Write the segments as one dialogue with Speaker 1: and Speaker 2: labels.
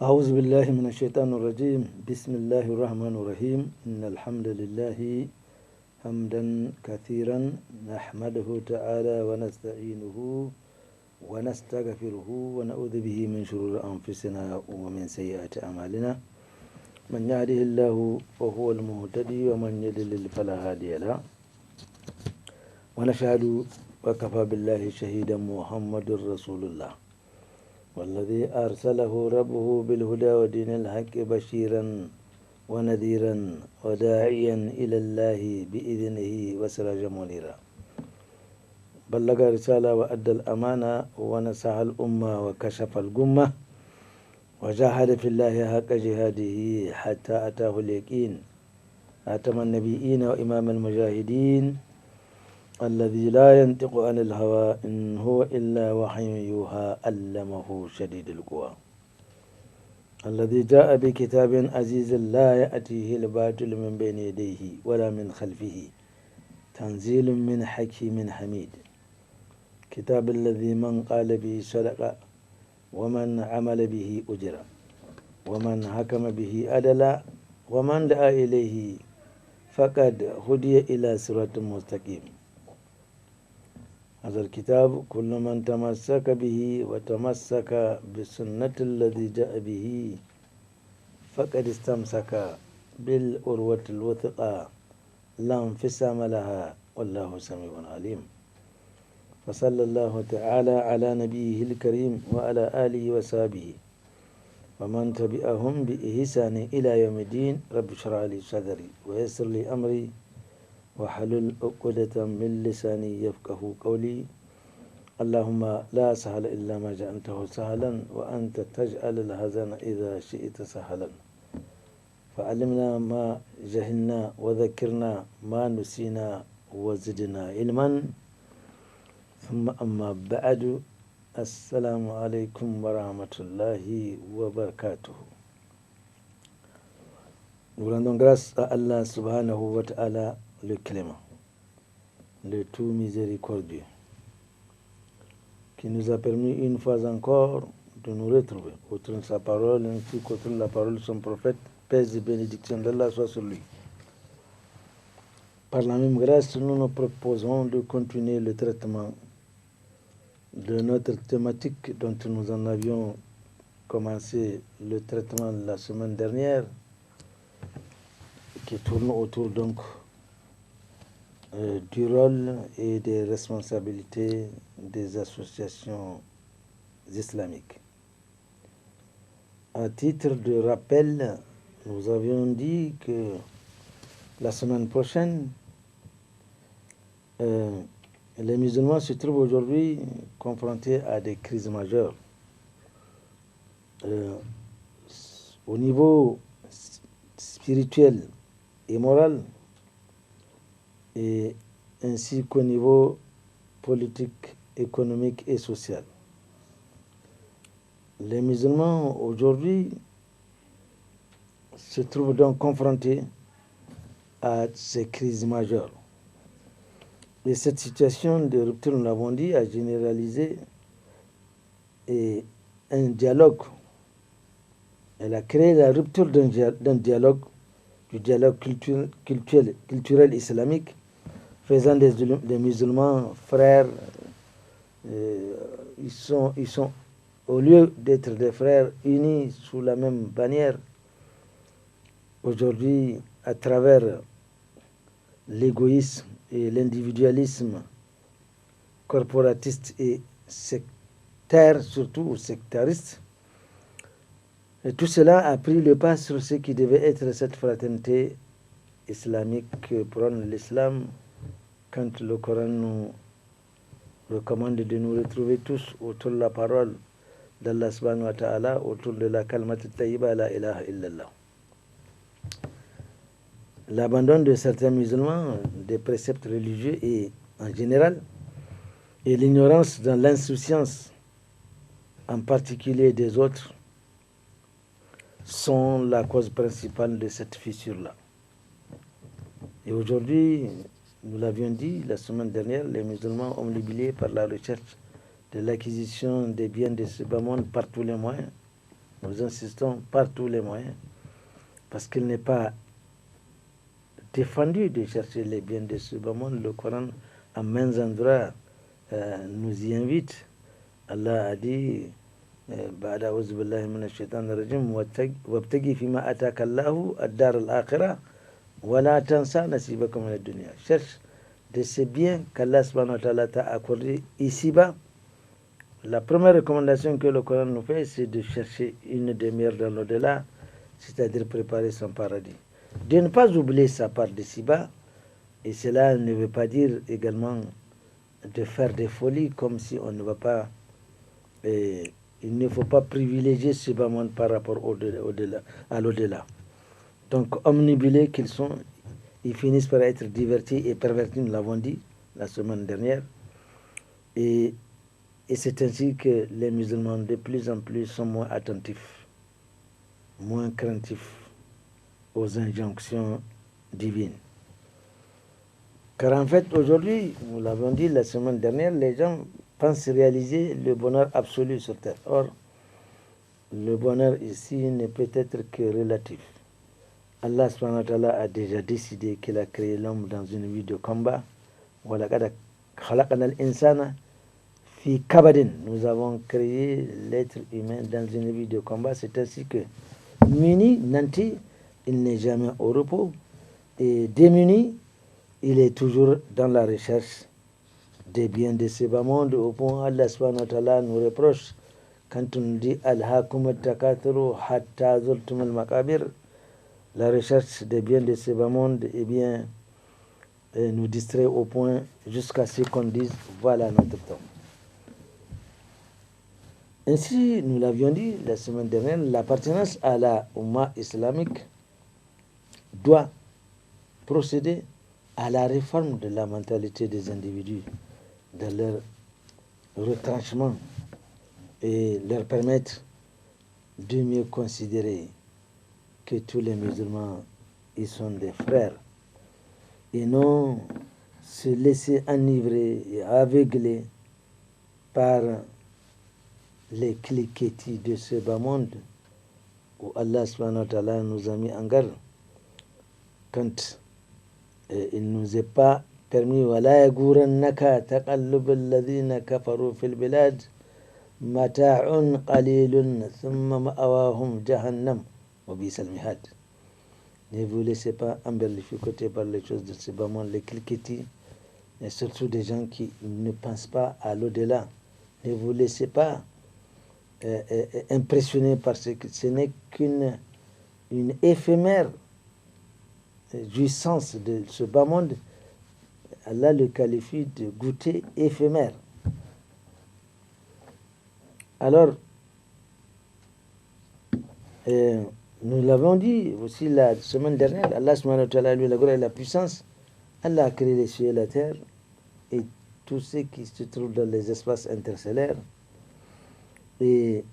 Speaker 1: أعوذ بالله من الشيطان الرجيم بسم الله الرحمن الرحيم إن الحمد لله حمدا كثيرا نحمده تعالى ونستعينه ونستغفره ونعوذ به من شرور أنفسنا ومن سيئات أعمالنا من يهده الله فهو المهتدي ومن يضلل فلا هادي له ونشهد وكفى بالله شهيدا محمد رسول الله والذي أرسله ربه بالهدى ودين الحق بشيرا ونذيرا وداعيا إلى الله بإذنه وسراجا منيرا بلغ رسالة وأدى الأمانة ونصح الأمة وكشف الغمة وجاهد في الله حق جهاده حتى أتاه اليقين خاتم النبيين وإمام المجاهدين الذي لا ينطق عن الهوى إن هو إلا وحي يوحى علمه شديد القوى الذي جاء بكتاب عزيز لا يأتيه الباطل من بين يديه ولا من خلفه تنزيل من حكيم حميد كتاب الذي من قال به صدق ومن عمل به أجر ومن حكم به عدل ومن دعا إليه فقد هدي إلى صراط مستقيم. هذا الكتاب كل من تمسك به وتمسك بسنة الذي جاء به فقد استمسك بالعروة الوثقى لا انفصام لها والله سميع عليم. فصلى الله تعالى على نبيه الكريم وعلى آله وصحبه ومن تبعهم بإحسان إلى يوم الدين. رب اشرح لي صدري ويسر لي أمري وحلل عقدة من لساني يفقه قولي. اللهم لا سهل إلا ما جعلته سهلا وأنت تجعل الحزن إذا شئت سهلا. فعلمنا ما جهلنا وذكرنا ما نسينا وزدنا علما. ثم أما بعد السلام عليكم ورحمة الله وبركاته. Nous rendons grâce à Allah subhanahu wa ta'ala, le clément, le tout miséricordieux, qui nous a permis une fois encore de nous retrouver autour de sa parole ainsi qu'autour de la parole de son prophète, paix et bénédiction d'Allah soit sur lui. Par la même grâce, nous nous proposons de continuer le traitement de notre thématique dont nous en avions commencé le traitement la semaine dernière, qui tourne autour donc du rôle et des responsabilités des associations islamiques. À titre de rappel, nous avions dit que la semaine prochaine, les musulmans se trouvent aujourd'hui confrontés à des crises majeures. Au niveau spirituel et moral, et ainsi qu'au niveau politique, économique et social. Les musulmans aujourd'hui se trouvent donc confrontés à ces crises majeures. Et cette situation de rupture, nous l'avons dit, a généralisé et un dialogue. Elle a créé la rupture d'un dialogue, du dialogue culturel islamique, faisant des musulmans frères. Ils sont, au lieu d'être des frères unis sous la même bannière, aujourd'hui, à travers l'égoïsme et l'individualisme corporatiste et sectaire, surtout ou sectariste, et tout cela a pris le pas sur ce qui devait être cette fraternité islamique que prône l'islam quand le Coran nous recommande de nous retrouver tous autour de la parole d'Allah subhanahu wa ta'ala, autour de la kalmat tayyiba la ilaha illallah. L'abandon de certains musulmans des préceptes religieux et en général, et l'ignorance dans l'insouciance en particulier des autres, sont la cause principale de cette fissure-là. Et aujourd'hui, nous l'avions dit la semaine dernière, les musulmans omnubilés par la recherche de l'acquisition des biens de ce bas monde par tous les moyens, Nous insistons par tous les moyens, parce qu'il n'est pas défendu de chercher les biens de ce bas monde. Le Coran, à maints endroits, nous y invite. Allah a dit بعد أعوذ بالله من الشيطان الرجيم وابتغي فيما آتاك الله الدار الآخرة ولا تنسى نصيبك من الدنيا. Cherche de ces biens qu'Allah subhanahu wa ta'ala t'a accordé ici-bas. La première recommandation que le Coran nous fait, c'est de chercher une demeure dans l'au-delà, c'est-à-dire préparer son paradis. De ne pas oublier sa part d'ici-bas, et cela ne veut pas dire également de faire des folies comme si on ne va pas... il ne faut pas privilégier ce bas monde par rapport à l'au-delà. Donc, omnibulés qu'ils sont, ils finissent par être divertis et pervertis, nous l'avons dit la semaine dernière. Et c'est ainsi que les musulmans de plus en plus sont moins attentifs, moins craintifs aux injonctions divines. Car en fait, aujourd'hui, nous l'avons dit la semaine dernière, les gens pensent réaliser le bonheur absolu sur terre. Or, le bonheur ici ne peut être que relatif. Allah subhanahu wa ta'ala a déjà décidé qu'il a créé l'homme dans une vie de combat. Nous avons créé l'être humain dans une vie de combat. C'est ainsi que muni, nanti, il n'est jamais au repos. Et démuni, il est toujours dans la recherche des biens de ce bas monde. Au point Allah subhanahu wa ta'ala nous reproche quand on dit Al-Hakum al-Takathuru hatta zultum al-Makabir, la recherche des biens de ce bas monde, eh bien, nous distrait au point jusqu'à ce qu'on dise voilà notre temps. Ainsi, nous l'avions dit la semaine dernière, l'appartenance à la Ummah islamique doit procéder à la réforme de la mentalité des individus, de leur retranchement et leur permettre de mieux considérer que tous les musulmans, ils sont des frères et non se laisser enivrer et aveugler par les cliquetis de ce bas monde où Allah subhanahu wa ta'ala nous a mis en garde quand il ne nous est pas permis وَلَا يَغُرَنَّكَ تَقَلُّبَ الَّذِينَ كَفَرُوا فِي الْبِلَادِ مَتَاعٌ قَلِيلٌ ثُمَّ مَأْوَاهُمْ جَهَنَّمُ وَبِئْسَ الْمِهَادُ. Ne vous laissez pas emberlificoter par les choses de ce bas monde, les cliquetis, et surtout des gens qui ne pensent pas à l'au-delà. Ne vous laissez pas impressionner parce que ce n'est qu'une éphémère jouissance de ce bas monde. Allah le qualifie de goûter éphémère. Alors, nous l'avons dit aussi la semaine dernière, Allah subhanahu wa ta'ala, lui, la gloire et la puissance, Allah a créé les cieux et la terre et tout ce qui se trouve dans les espaces interstellaires et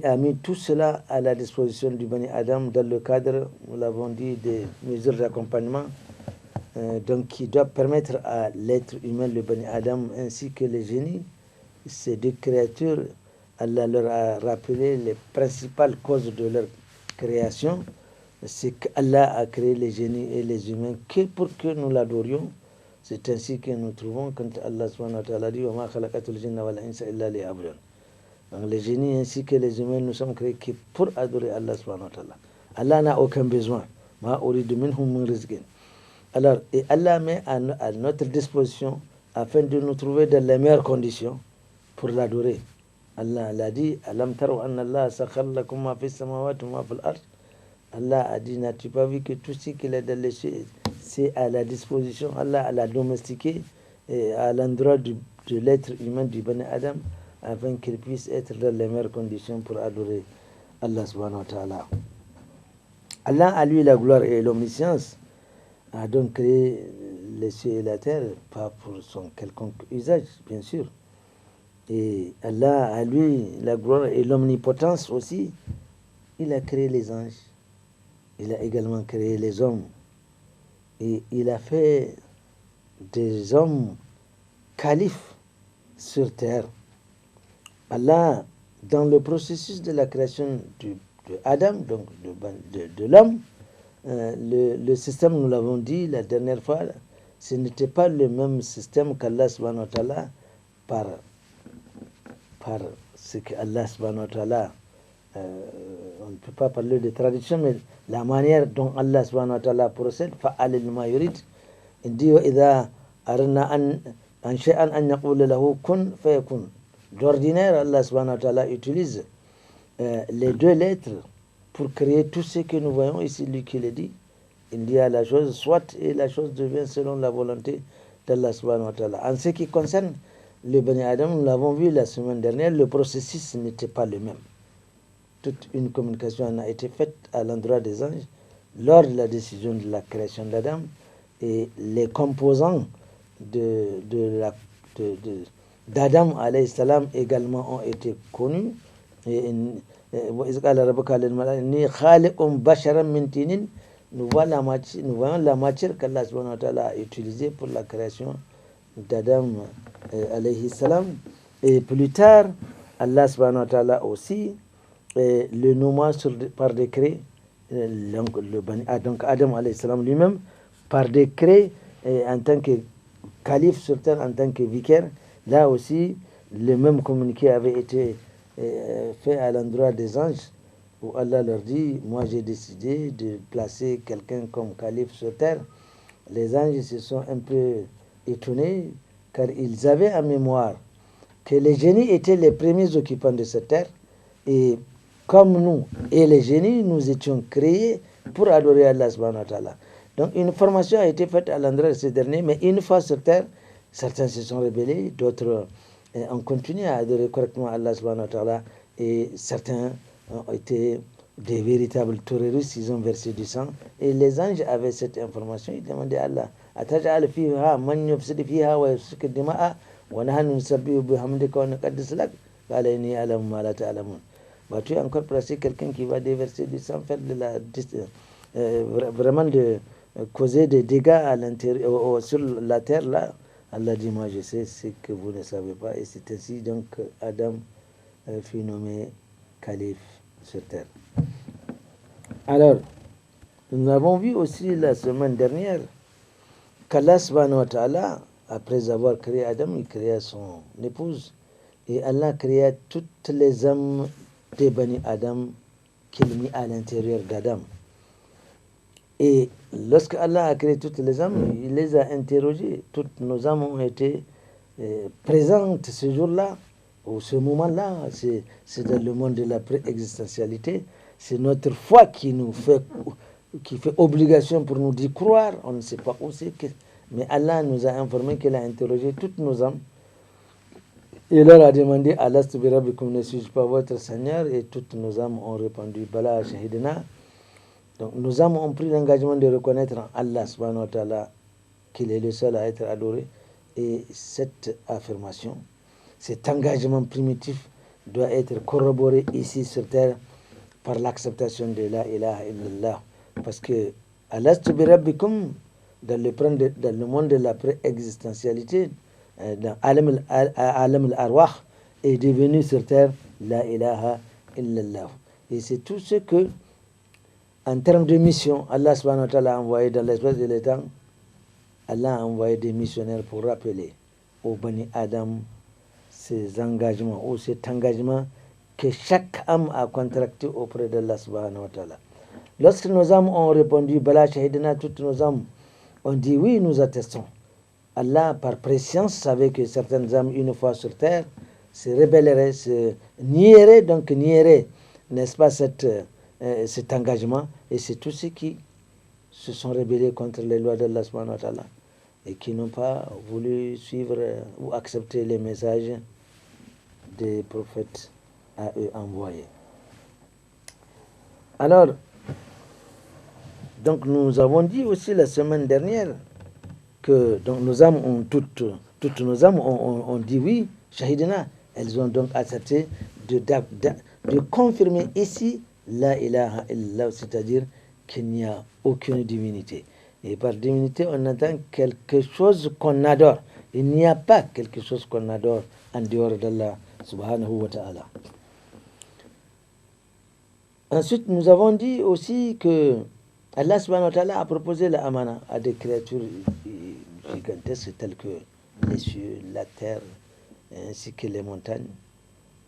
Speaker 1: a mis tout cela à la disposition du Bani Adam dans le cadre, nous l'avons dit, des mesures d'accompagnement donc qui doivent permettre à l'être humain, le Bani Adam, ainsi que les génies, ces deux créatures, Allah leur a rappelé les principales causes de leur création. C'est qu'Allah a créé les génies et les humains que pour que nous l'adorions. C'est ainsi que nous trouvons quand Allah subhanahu wa ta'ala dit وَمَا خَلَقَتُ الْجِنَّ وَالْإِنسَ إِلَّا لِيَعْبُدُونِ. Donc les génies ainsi que les humains, nous sommes créés que pour adorer Allah subhanahu wa ta'ala. Allah n'a aucun besoin. مَا أُرِيدُ مِنْهُمْ مِنْ رِزْقٍ. Alors, et Allah met à notre disposition afin de nous trouver dans les meilleures conditions pour l'adorer. Allah l'a dit, Alam taru anna Allah sakhar lakum ma fi samawati wa ma fil ard. Allah a dit, n'as-tu pas vu que tout ce qu'il est dans les cieux, c'est à la disposition, Allah l'a domestiqué à l'endroit de l'être humain, du Bani Adam, afin qu'il puisse être dans les meilleures conditions pour adorer Allah subhanahu wa ta'ala. Allah a lui la gloire et l'omniscience, a donc créé les cieux et la terre, pas pour son quelconque usage, bien sûr. Et Allah a lui la gloire et l'omnipotence aussi. Il a créé les anges. Il a également créé les hommes. Et il a fait des hommes califes sur terre. Allah, dans le processus de la création de Adam, donc de l'homme, le système, nous l'avons dit la dernière fois, ce n'était pas le même système qu'Allah subhanahu wa ta'ala par ce qu'Allah subhanahu wa ta'ala, on ne peut pas parler de tradition, mais la manière dont Allah subhanahu wa ta'ala procède, fa'al lima yurid, il dit إذا أردنا أن شيئا أن يقول له كن فيكون. D'ordinaire, Allah subhanahu wa ta'ala utilise les deux lettres pour créer tout ce que nous voyons ici, lui qui le dit. Il dit à la chose soit et la chose devient selon la volonté d'Allah subhanahu wa ta'ala. En ce qui concerne le Bani Adam, nous l'avons vu la semaine dernière, le processus n'était pas le même. Toute une communication a été faite à l'endroit des anges lors de la décision de la création d'Adam, et les composants d'Adam alayhi salam également ont été connus. Nous voyons la matière qu'Allah subhanahu wa ta'ala a utilisée pour la création d'Adam alayhi salam. Et plus tard, Allah subhanahu wa ta'ala aussi le nomma par décret, donc Adam alayhi salam lui-même, par décret en tant que calife sur terre, en tant que vicaire. Là aussi, le même communiqué avait été fait à l'endroit des anges, où Allah leur dit, moi j'ai décidé de placer quelqu'un comme calife sur terre. Les anges se sont un peu étonnés, car ils avaient en mémoire que les génies étaient les premiers occupants de cette terre, et comme nous et les génies, nous étions créés pour adorer Allah subhanahu wa ta'ala. Donc une formation a été faite à l'endroit de ces derniers, mais une fois sur terre, certains se sont rebellés, d'autres ont continué à adorer correctement Allah subhanahu wa ta'ala, et certains ont été des véritables terroristes, ils ont versé du sang. Et les anges avaient cette information, ils demandaient à Allah, Ataj'al fiha man yufsidu fiha wa yasfiku dima'a wa nahnu nusabbihu bihamdika wa nuqaddisu lak qala inni a'lamu ma la ta'lamun. Bah, tu as encore placé quelqu'un qui va déverser du sang, faire de vraiment de causer des dégâts à l'intérieur, sur la terre là. Allah dit, moi je sais ce que vous ne savez pas, et c'est ainsi donc Adam fut nommé calife sur terre. Alors, nous avons vu aussi la semaine dernière qu'Allah subhanahu wa ta'ala, après avoir créé Adam, il créa son épouse, et Allah créa toutes les âmes de Bani Adam qu'il mit à l'intérieur d'Adam. Et lorsque Allah a créé toutes les âmes, il les a interrogées. Toutes nos âmes ont été présentes ce jour-là, ou ce moment-là. C'est dans le monde de la pré-existentialité. C'est notre foi qui fait obligation pour nous d'y croire. On ne sait pas où c'est. Mais Allah nous a informé qu'il a interrogé toutes nos âmes. Et leur a demandé, Alastu bi rabbikum, ne suis-je pas votre Seigneur? Et toutes nos âmes ont répondu, Bala shahidina. Donc nos âmes ont pris l'engagement de reconnaître en Allah subhanahu wa ta'ala qu'il est le seul à être adoré. Et cette affirmation, cet engagement primitif doit être corroboré ici sur terre par l'acceptation de la ilaha illallah. Parce que Alastu bi rabbikum, dans le monde de la pré-existentialité, dans Alam al-Arwah, est devenu sur terre la ilaha illallah. Et c'est tout ce que, en termes de mission, Allah subhanahu wa ta'ala a envoyé dans l'espace de l'étang. Allah a envoyé des missionnaires pour rappeler aux Bani Adam ces engagements, ou cet engagement que chaque âme a contracté auprès d'Allah subhanahu wa ta'ala. Lorsque nos âmes ont répondu, Bala shahidina, toutes nos âmes ont dit, oui, nous attestons. Allah, par préscience, savait que certaines âmes, une fois sur terre, se rébelleraient, nieraient, n'est-ce pas, cet engagement. Et c'est tous ceux qui se sont rebellés contre les lois d'Allah subhanahu wa ta'ala et qui n'ont pas voulu suivre ou accepter les messages des prophètes à eux envoyés. Alors, donc nous avons dit aussi la semaine dernière que donc nos âmes ont toutes nos âmes ont dit oui, shahidina. Elles ont donc accepté de confirmer ici la ilaha illallah, c'est-à-dire qu'il n'y a aucune divinité. Et par divinité, on entend quelque chose qu'on adore. Il n'y a pas quelque chose qu'on adore en dehors d'Allah subhanahu wa ta'ala. Ensuite, nous avons dit aussi que Allah subhanahu wa ta'ala a proposé la amana à des créatures gigantesques telles que les cieux, la terre, ainsi que les montagnes.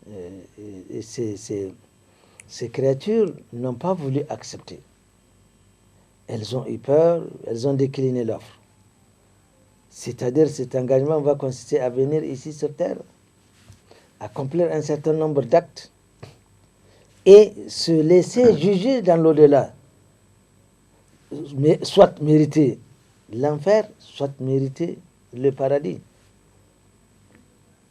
Speaker 1: Et ces créatures n'ont pas voulu accepter. Elles ont eu peur, elles ont décliné l'offre. C'est-à-dire cet engagement va consister à venir ici sur terre, accomplir un certain nombre d'actes et se laisser juger dans l'au-delà. Soit mériter l'enfer, soit mériter le paradis.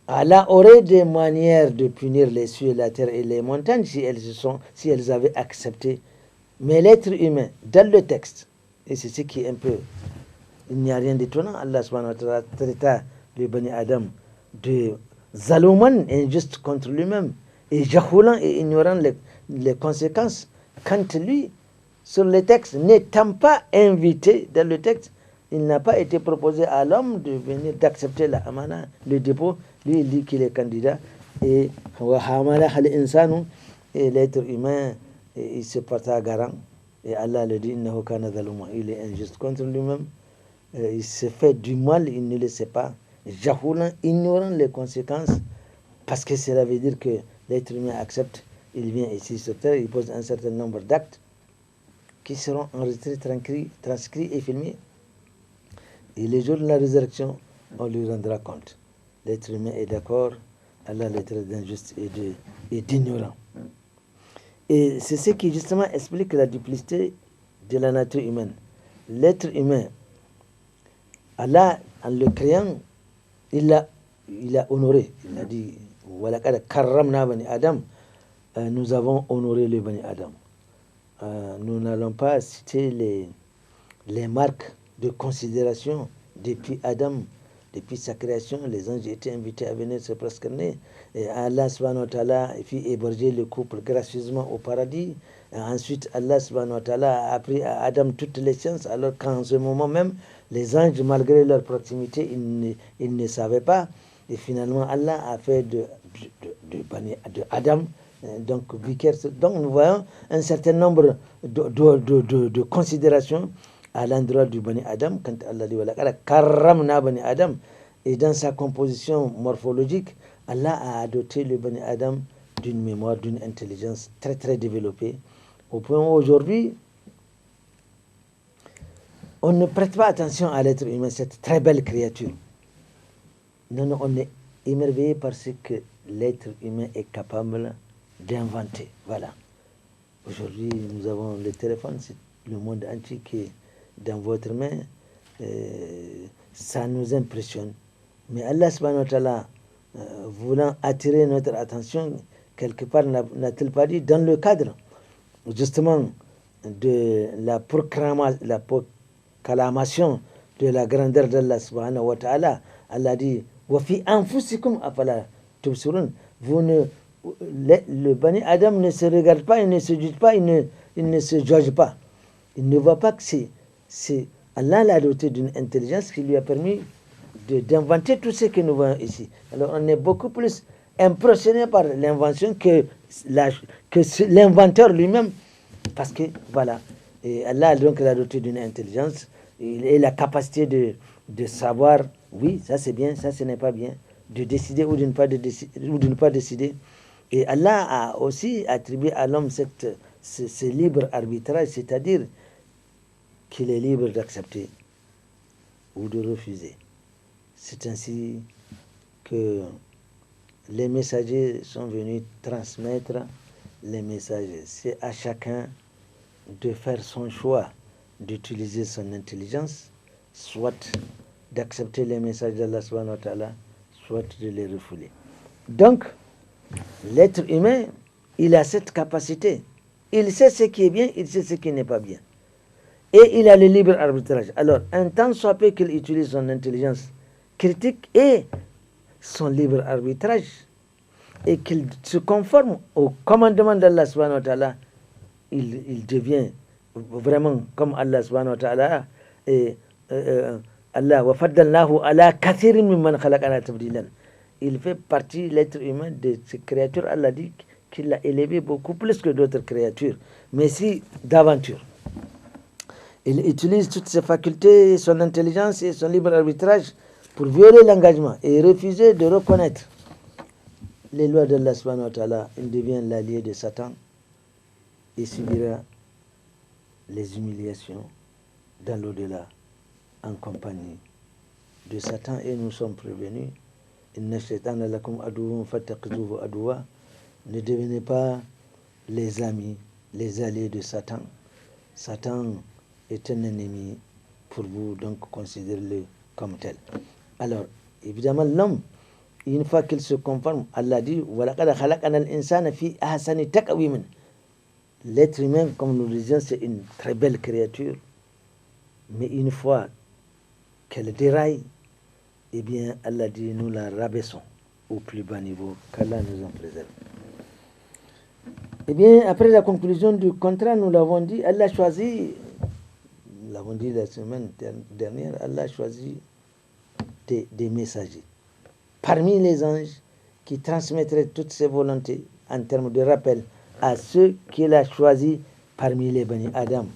Speaker 1: Allah aurait des manières de punir les cieux, la terre et les montagnes si elles avaient accepté. Mais l'être humain, dans le texte, et c'est ce qui est un peu, il n'y a rien d'étonnant, Allah subhanahu wa ta'ala traita le Bani Adam de zalouman, injuste contre lui-même, et jahoulant et ignorant les conséquences, quand lui, sur le texte, n'étant pas invité dans le texte, il n'a pas été proposé à l'homme de venir, d'accepter la amana, le dépôt. Lui, il dit qu'il est candidat. Et l'être humain, il se porte à garant. Et Allah le dit, il est injuste contre lui-même. Il se fait du mal, il ne le sait pas. Jahoulant, ignorant les conséquences. Parce que cela veut dire que l'être humain accepte. Il vient ici sur terre, il pose un certain nombre d'actes qui seront enregistrés, transcrits et filmés. Et le jour de la résurrection, on lui rendra compte. L'être humain est d'accord, Allah le traite d'injuste et d'ignorant. Et c'est ce qui justement explique la duplicité de la nature humaine. L'être humain, Allah, en le créant, il l'a honoré. Il a dit, nous avons honoré le Bani Adam. Nous n'allons pas citer les marques de considération depuis Adam, depuis sa création. Les anges étaient invités à venir se prosterner. Et Allah subhanahu wa ta'ala fit héberger le couple gracieusement au paradis. Et ensuite, Allah subhanahu wa ta'ala a appris à Adam toutes les sciences, alors qu'en ce moment même, les anges, malgré leur proximité, ils ne savaient pas. Et finalement, Allah a fait de Adam, donc nous voyons un certain nombre de considérations à l'endroit du Bani Adam, quand Allah dit Karramna Bani Adam, et dans sa composition morphologique, Allah a doté le Bani Adam d'une mémoire, d'une intelligence très très développée, au point où aujourd'hui, on ne prête pas attention à l'être humain, cette très belle créature. Non, on est émerveillé par ce que l'être humain est capable d'inventer. Voilà. Aujourd'hui, nous avons le téléphone, c'est le monde entier qui est dans votre main. Ça nous impressionne. Mais Allah subhanahu wa ta'ala, voulant attirer notre attention, quelque part, n'a-t-il pas dit, dans le cadre, justement, de la proclamation de la grandeur d'Allah subhanahu wa ta'ala, Allah dit, wa fi anfusikum afala tubsirun. Le Bani Adam ne se regarde pas, il ne se juge pas, il ne se juge pas. Il ne voit pas que c'est Allah l'a doté d'une intelligence qui lui a permis d'inventer tout ce que nous voyons ici. Alors on est beaucoup plus impressionné par l'invention que l'inventeur lui-même, parce que voilà, et Allah donc l'a doté d'une intelligence et la capacité de savoir, oui, ça c'est bien, ça ce n'est pas bien, de décider ou de ne pas décider. Et Allah a aussi attribué à l'homme ce libre arbitrage, c'est-à-dire qu'il est libre d'accepter ou de refuser. C'est ainsi que les messagers sont venus transmettre les messages. C'est à chacun de faire son choix, d'utiliser son intelligence, soit d'accepter les messages d'Allah subhanahu wa ta'ala, soit de les refouler. Donc, l'être humain, il a cette capacité. Il sait ce qui est bien, il sait ce qui n'est pas bien. Et il a le libre arbitrage. Alors, un tant soit peu qu'il utilise son intelligence critique et son libre arbitrage, et qu'il se conforme au commandement d'Allah subhanahu wa ta'ala, il devient vraiment comme Allah subhanahu wa ta'ala. Et Allah wa faddalnahu ala kathirin mimman khalaqana tabdilan. Il fait partie, l'être humain, de ces créatures, Allah dit, qu'il l'a élevé beaucoup plus que d'autres créatures, mais si d'aventure. Il utilise toutes ses facultés, son intelligence et son libre arbitrage pour violer l'engagement et refuser de reconnaître les lois d'Allah subhanahu wa ta'ala. Il devient l'allié de Satan et subira les humiliations dans l'au-delà en compagnie de Satan. Et nous sommes prévenus. Inna shaytana lakum aduwwun fattakhidhuhu aduwwa. Ne devenez pas les amis, les alliés de Satan. Satan est un ennemi pour vous, donc considérez-le comme tel. Alors, évidemment, l'homme, une fois qu'il se conforme, Allah dit وَلَقَدْ خَلَقْنَا الْإِنسَانَ فِي أَحْسَنِ تَقْوِيمٍ. L'être humain, comme nous le disions, c'est une très belle créature, mais une fois qu'elle déraille, eh bien, Allah dit, nous la rabaissons au plus bas niveau, qu'Allah nous en préserve. Eh bien, après la conclusion du contrat, nous l'avons dit, Allah choisit, nous l'avons dit la semaine dernière, Allah choisit des messagers parmi les anges qui transmettraient toutes ses volontés en termes de rappel à ceux qu'il a choisis parmi les Bani Adam.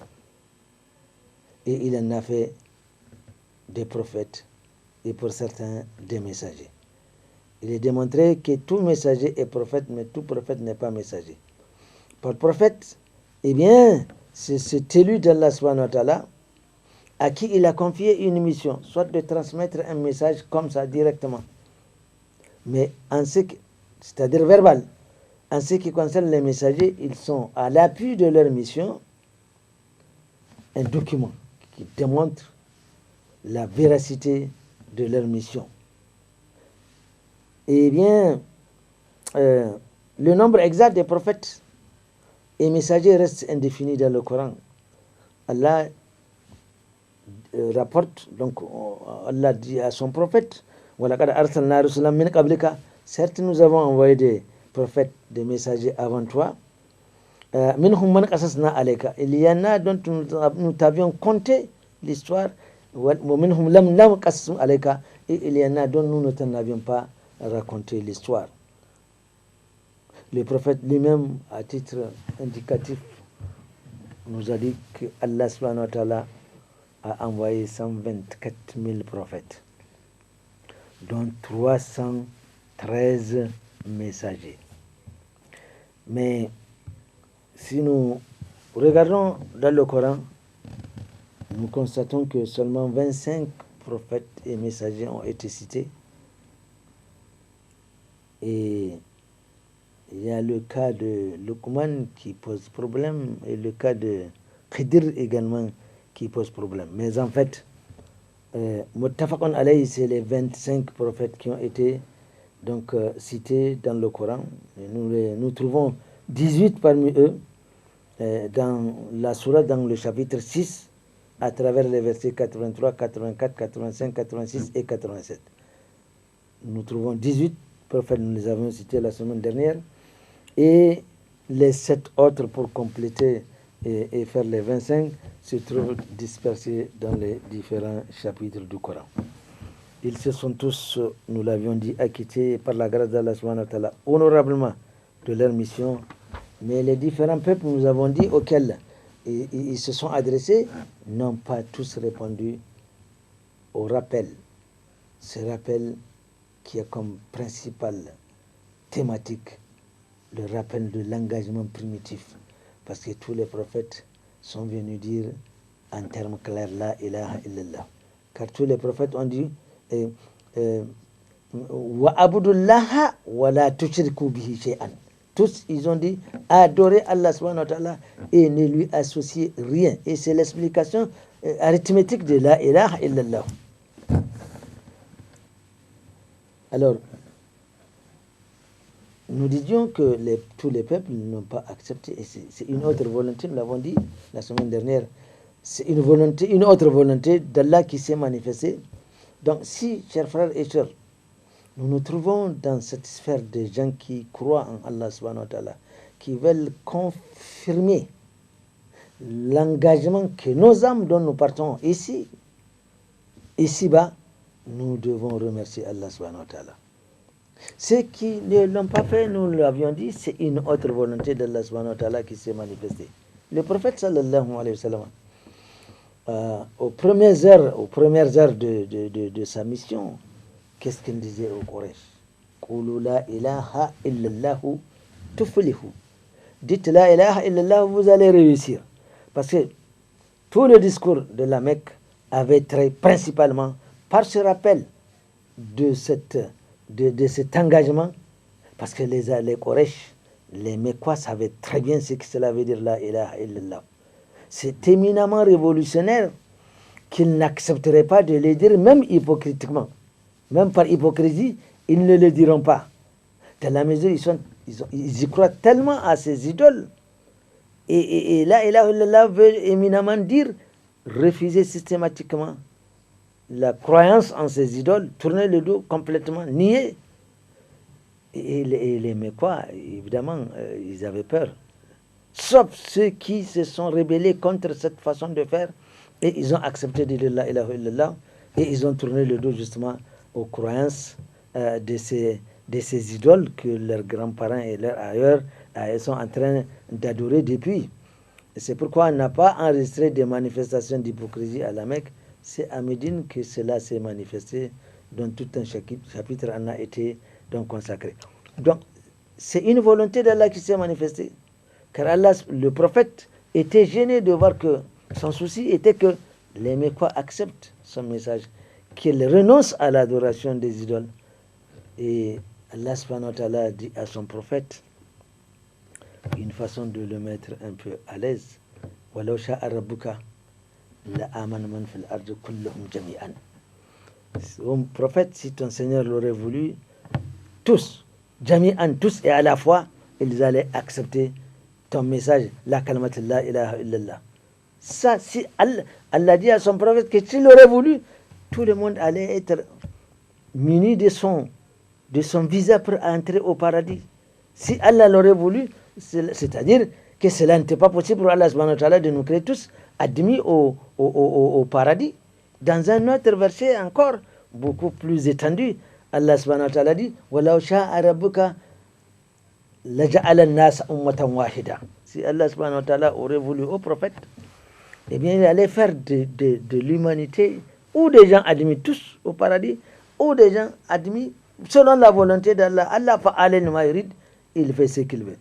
Speaker 1: Et il en a fait des prophètes et pour certains des messagers. Il est démontré que tout messager est prophète, mais tout prophète n'est pas messager. Pour prophète, eh bien, c'est cet élu d'Allah subhanahu wa ta'ala à qui il a confié une mission, soit de transmettre un message comme ça directement, mais c'est-à-dire verbal. En ce qui concerne les messagers, ils sont à l'appui de leur mission un document qui démontre la véracité de leur mission. Eh bien, le nombre exact des prophètes et messagers reste indéfini dans le Coran. Allah rapporte, donc Allah dit à son prophète, certes nous avons envoyé des prophètes, des messagers avant toi. Il y en a dont nous t'avions conté l'histoire, et il y en a dont nous ne t'en avions pas raconté l'histoire. Le prophète lui-même, à titre indicatif, nous a dit que Allah subhanahu wa ta'ala a envoyé 124 000 prophètes, dont 313 messagers. Mais si nous regardons dans le Coran, nous constatons que seulement 25 prophètes et messagers ont été cités. Et il y a le cas de Luqman qui pose problème et le cas de Khidr également qui pose problème. Mais en fait, Muttafaqun alayhi, c'est les 25 prophètes qui ont été donc cités dans le Coran. Et nous trouvons 18 parmi eux dans la sourate, dans le chapitre 6, à travers les versets 83, 84, 85, 86 et 87. Nous trouvons 18 prophètes, nous les avons cités la semaine dernière, et les 7 autres pour compléter et faire les 25 se trouvent dispersés dans les différents chapitres du Coran. Ils se sont tous, nous l'avions dit, acquittés par la grâce d'Allah subhanahu wa ta'ala honorablement de leur mission, mais les différents peuples, nous avons dit, auxquels ils se sont adressés, n'ont pas tous répondu au rappel. Ce rappel qui a comme principale thématique le rappel de l'engagement primitif, parce que tous les prophètes sont venus dire en termes clairs la ilaha illallah, car tous les prophètes ont dit wa abudullaha wa la tushriku bihi shay'an. Tous ils ont dit adorer Allah subhanahu wa ta'ala et ne lui associer rien, et c'est l'explication arithmétique de la ilaha illallah. Alors nous disions que tous les peuples n'ont pas accepté, et c'est une autre volonté, nous l'avons dit la semaine dernière, c'est une autre volonté d'Allah qui s'est manifestée. Donc si, chers frères et sœurs, nous nous trouvons dans cette sphère de gens qui croient en Allah subhanahu wa ta'ala, qui veulent confirmer l'engagement que nos âmes dont nous partons ici-bas, nous devons remercier Allah subhanahu wa ta'ala. Ceux qui ne l'ont pas fait, nous l'avions dit, c'est une autre volonté d'Allah subhanahu wa ta'ala qui s'est manifestée. Le prophète sallallahu alayhi wa sallam, aux premières heures de sa mission, qu'est-ce qu'il disait au Quraysh? Qulu la ilaha illallahu tuflihu. Dites la ilaha illallah, vous allez réussir. Parce que tout le discours de la Mecque avait trait principalement par ce rappel de cet engagement, parce que les Quraysh, les Mecquois savaient très bien ce que cela veut dire la ilaha illallah. C'est éminemment révolutionnaire qu'ils n'accepteraient pas de le dire, même hypocritiquement. Même par hypocrisie, ils ne le diront pas. Dans la mesure ils y croient tellement à ces idoles. Et la ilaha illallah veut éminemment dire refuser systématiquement la croyance en ces idoles, tourner le dos complètement, nier. Et les Mecquois, évidemment, ils avaient peur. Sauf ceux qui se sont rebellés contre cette façon de faire, et ils ont accepté de dire la ilaha illallah, et ils ont tourné le dos justement aux croyances de ces idoles que leurs grands-parents et leurs ailleurs sont en train d'adorer depuis. C'est pourquoi on n'a pas enregistré des manifestations d'hypocrisie à la Mecque. C'est à Médine que cela s'est manifesté, dont tout un chapitre en a été donc consacré. Donc, c'est une volonté d'Allah qui s'est manifestée. Car Allah, le prophète, était gêné de voir que son souci était que les Mecquois acceptent son message, qu'ils renoncent à l'adoration des idoles. Et Allah subhanahu wa ta'ala dit à son prophète, une façon de le mettre un peu à l'aise, وَلَوْ شَاءَ رَبُّكَ لَآمَنَ مَنْ فِي الْأَرْضِ كُلُّهُمْ جَمِيعًا. Mon prophète, si ton Seigneur l'aurait voulu, tous, jami'an, tous et à la fois, ils allaient accepter ton message, la kalmat la ilaha illallah. Ça, si Allah dit à son prophète que s'il aurait voulu, tout le monde allait être muni de son visa pour entrer au paradis. Si Allah l'aurait voulu, c'est-à-dire que cela n'était pas possible pour Allah subhanahu wa ta'ala de nous créer tous admis au paradis. Dans un autre verset encore, beaucoup plus étendu, Allah subhanahu wa ta'ala dit وَلَوْ شَاءَ رَبُّكَ لَجَعَلَ النَّاسَ أُمَّةً وَاحِدًا. Si Allah subhanahu wa ta'ala aurait voulu au prophète, eh bien il allait faire de l'humanité ou des gens admis tous au paradis, ou des gens admis selon la volonté d'Allah. Allah fa'alen ma yurid, il fait ce qu'il veut.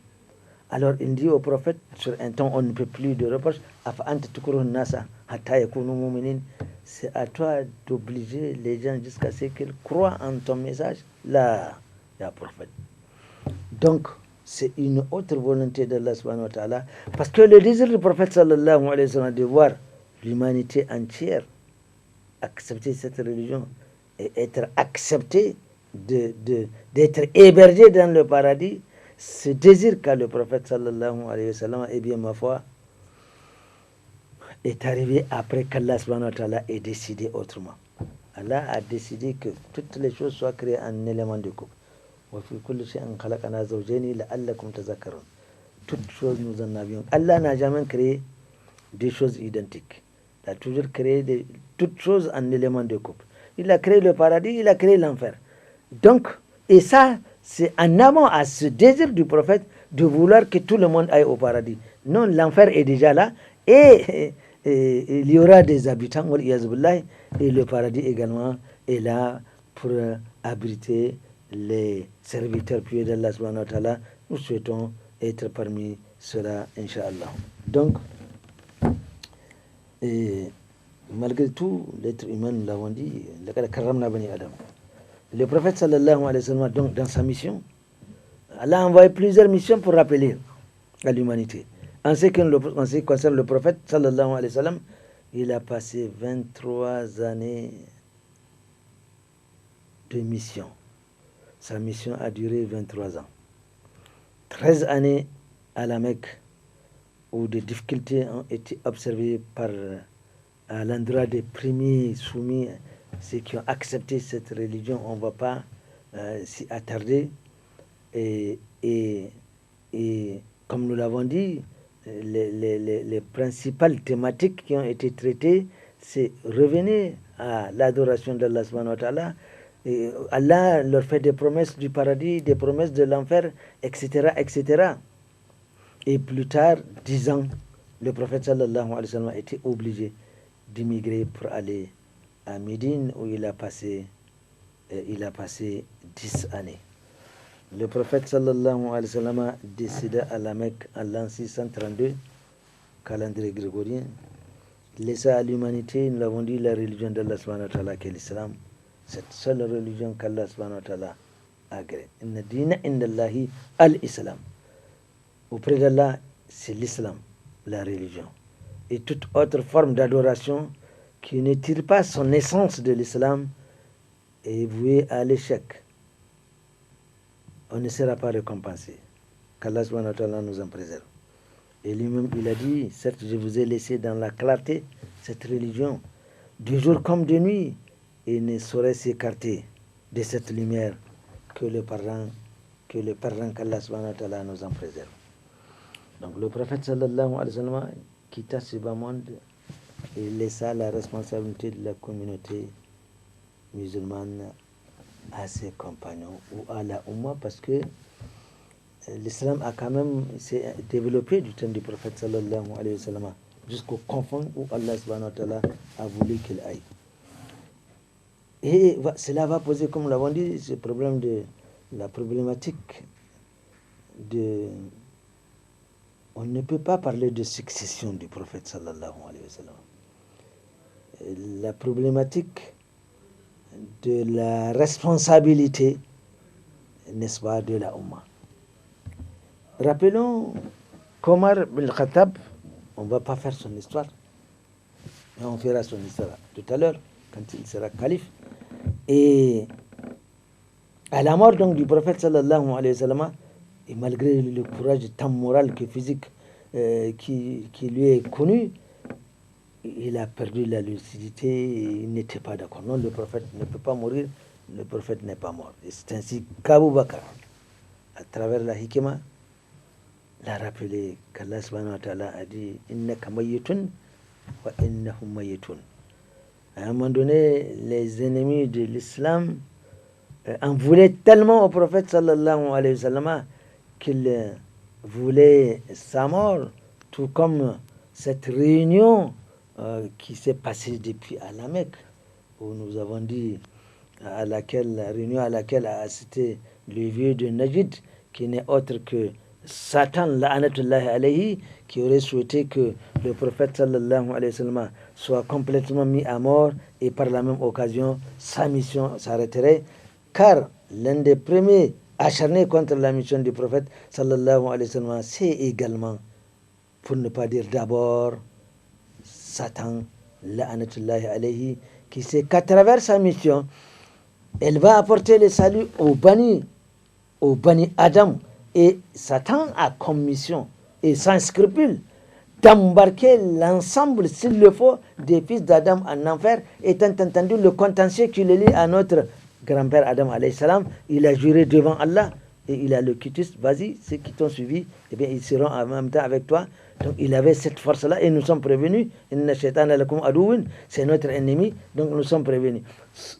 Speaker 1: Alors il dit au prophète, sur un ton on ne peut plus de reproche, c'est à toi d'obliger les gens jusqu'à ce qu'ils croient en ton message. Là, ya prophète. Donc, c'est une autre volonté d'Allah subhanahu wa ta'ala, parce que le désir du prophète sallallahu alayhi wa sallam de voir l'humanité entière accepter cette religion et être accepté, d'être hébergé dans le paradis, ce désir qu'a le prophète sallallahu alayhi wa sallam, eh bien ma foi, est arrivé après qu'Allah subhanahu wa ta'ala ait décidé autrement. Allah a décidé que toutes les choses soient créées en éléments de couple. Toutes choses nous en avions. Allah n'a jamais créé des choses identiques. Il a toujours créé toutes choses en éléments de couple. Il a créé le paradis, il a créé l'enfer. Donc, et ça, c'est en amont à ce désir du prophète de vouloir que tout le monde aille au paradis. Non, l'enfer est déjà là et il y aura des habitants, et le paradis également est là pour abriter les serviteurs pieux d'Allah subhanahu wa ta'ala. Nous souhaitons être parmi ceux-là, Inch'Allah. Donc, malgré tout, l'être humain, nous l'avons dit, le prophète sallallahu alayhi wa sallam, donc dans sa mission, Allah a envoyé plusieurs missions pour rappeler à l'humanité. En ce qui concerne le prophète sallallahu alayhi wa sallam, il a passé 23 années de mission. Sa mission a duré 23 ans. 13 années à la Mecque, où des difficultés ont été observées à l'endroit des premiers soumis, ceux qui ont accepté cette religion. On ne va pas s'y attarder. Et comme nous l'avons dit, les principales thématiques qui ont été traitées, c'est revenir à l'adoration d'Allah subhanahu wa ta'ala, Et Allah leur fait des promesses du paradis, des promesses de l'enfer, etc., etc. Et plus tard, 10 ans, le prophète sallallahu alayhi wa sallam était obligé d'immigrer pour aller à Médine où il a passé 10 années. Le prophète sallallahu alayhi wa sallam décida à la Mecque en l'an 632, calendrier grégorien, laissa à l'humanité, nous l'avons dit, la religion d'Allah subhanahu wa ta'ala qui est l'islam, cette seule religion qu'Allah subhanahu wa ta'ala a agréée. Inna dina indallahi al-islam. Auprès d'Allah, c'est l'islam, la religion. Et toute autre forme d'adoration qui ne tire pas son essence de l'islam est vouée à l'échec. On ne sera pas récompensé. Qu'Allah subhanahu wa ta'ala nous en préserve. Et lui-même, il a dit, certes, je vous ai laissé dans la clarté cette religion, de jour comme de nuit, et ne saurait s'écarter de cette lumière que le pardon qu'Allah subhanahu wa ta'ala nous en préserve. Donc le prophète sallallahu alayhi wa sallam quitta ce bas monde et laissa la responsabilité de la communauté musulmane à ses compagnons ou à la Ummah, parce que l'islam a quand même s'est développé du temps du prophète sallallahu alayhi wa sallam jusqu'au confins où Allah subhanahu wa ta'ala a voulu qu'il aille. Et cela va poser, comme nous l'avons dit, ce problème de la problématique de... On ne peut pas parler de succession du prophète sallallahu alayhi wa sallam. La problématique de la responsabilité, n'est-ce pas, de la Ummah. Rappelons qu'Omar bin Khattab, on ne va pas faire son histoire, mais on fera son histoire tout à l'heure, quand il sera calife. Et à la mort donc du prophète sallallahu alayhi wa sallam, et malgré le courage tant moral que physique qui lui est connu, il a perdu la lucidité, il n'était pas d'accord. Non, le prophète ne peut pas mourir, le prophète n'est pas mort. Et c'est ainsi qu'Abu Bakr, à travers la hikmah, l'a rappelé qu'Allah subhanahu wa ta'ala a dit « Innaka mayyitun wa innahum mayyitun ». À un moment donné, les ennemis de l'islam en voulaient tellement au prophète sallallahu alayhi wa sallam qu'ils voulaient sa mort, tout comme cette réunion qui s'est passée depuis à la Mecque, où nous avons dit, la réunion à laquelle a assisté le vieux de Najd, qui n'est autre que Satan, la'anatullahi alayhi, qui aurait souhaité que le prophète sallallahu alayhi wa sallam soit complètement mis à mort et par la même occasion sa mission s'arrêterait, car l'un des premiers acharnés contre la mission du prophète sallallahu alayhi wa sallam, c'est également, pour ne pas dire d'abord, Satan, la'anatullahi alayhi, qui sait qu'à travers sa mission, elle va apporter le salut au bani Adam. Et Satan a comme mission, et sans scrupule, d'embarquer l'ensemble, s'il le faut, des fils d'Adam en enfer, étant entendu le contentieux qui le lie à notre grand-père Adam alayhi salam. Il a juré devant Allah, et il a le quitus, vas-y, ceux qui t'ont suivi, eh bien, ils seront en même temps avec toi. Donc il avait cette force-là, et nous sommes prévenus. Inna shaytana lakum aduwwun, c'est notre ennemi, donc nous sommes prévenus.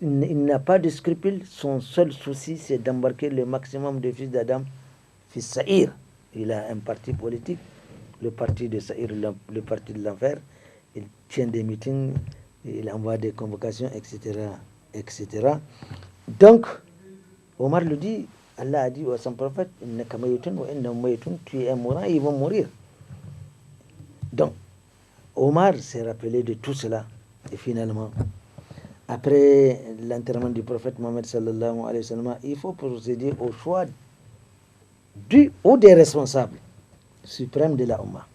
Speaker 1: Il n'a pas de scrupule, son seul souci, c'est d'embarquer le maximum de fils d'Adam fils Saïr. Il a un parti politique, le parti de Saïr, le parti de l'enfer. Il tient des meetings, il envoie des convocations, etc., etc. Donc, Omar le dit, Allah a dit à son prophète, tu es un mourant, ils vont mourir. Donc, Omar s'est rappelé de tout cela. Et finalement, après l'enterrement du prophète Mohammed sallallahu alayhi wa sallam, il faut procéder au choix ou des responsables suprêmes de la Ummah.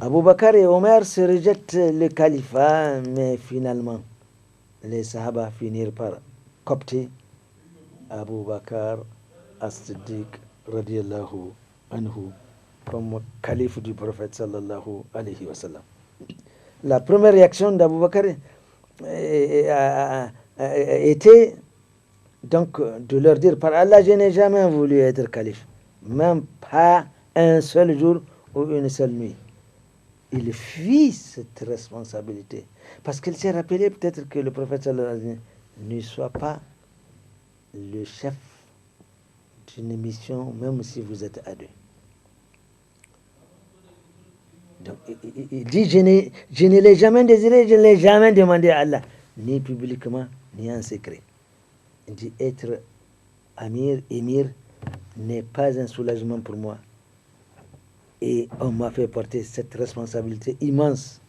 Speaker 1: Abu Bakr et Omer se rejettent le califat, mais finalement, les Sahaba finirent par coopter Abu Bakr as-Siddiq radiyallahu anhu comme calife du prophète sallallahu alayhi wa sallam. La première réaction d'Abu Bakr était donc de leur dire, par Allah, je n'ai jamais voulu être calife, même pas un seul jour ou une seule nuit. Il fuit cette responsabilité parce qu'il s'est rappelé peut-être que le prophète sallallahu alayhi wa sallam ne soit pas le chef d'une mission, même si vous êtes à deux. Donc, il dit, je ne l'ai jamais désiré, je ne l'ai jamais demandé à Allah, ni publiquement, ni en secret. Il dit, être émir n'est pas un soulagement pour moi. Et on m'a fait porter cette responsabilité immense.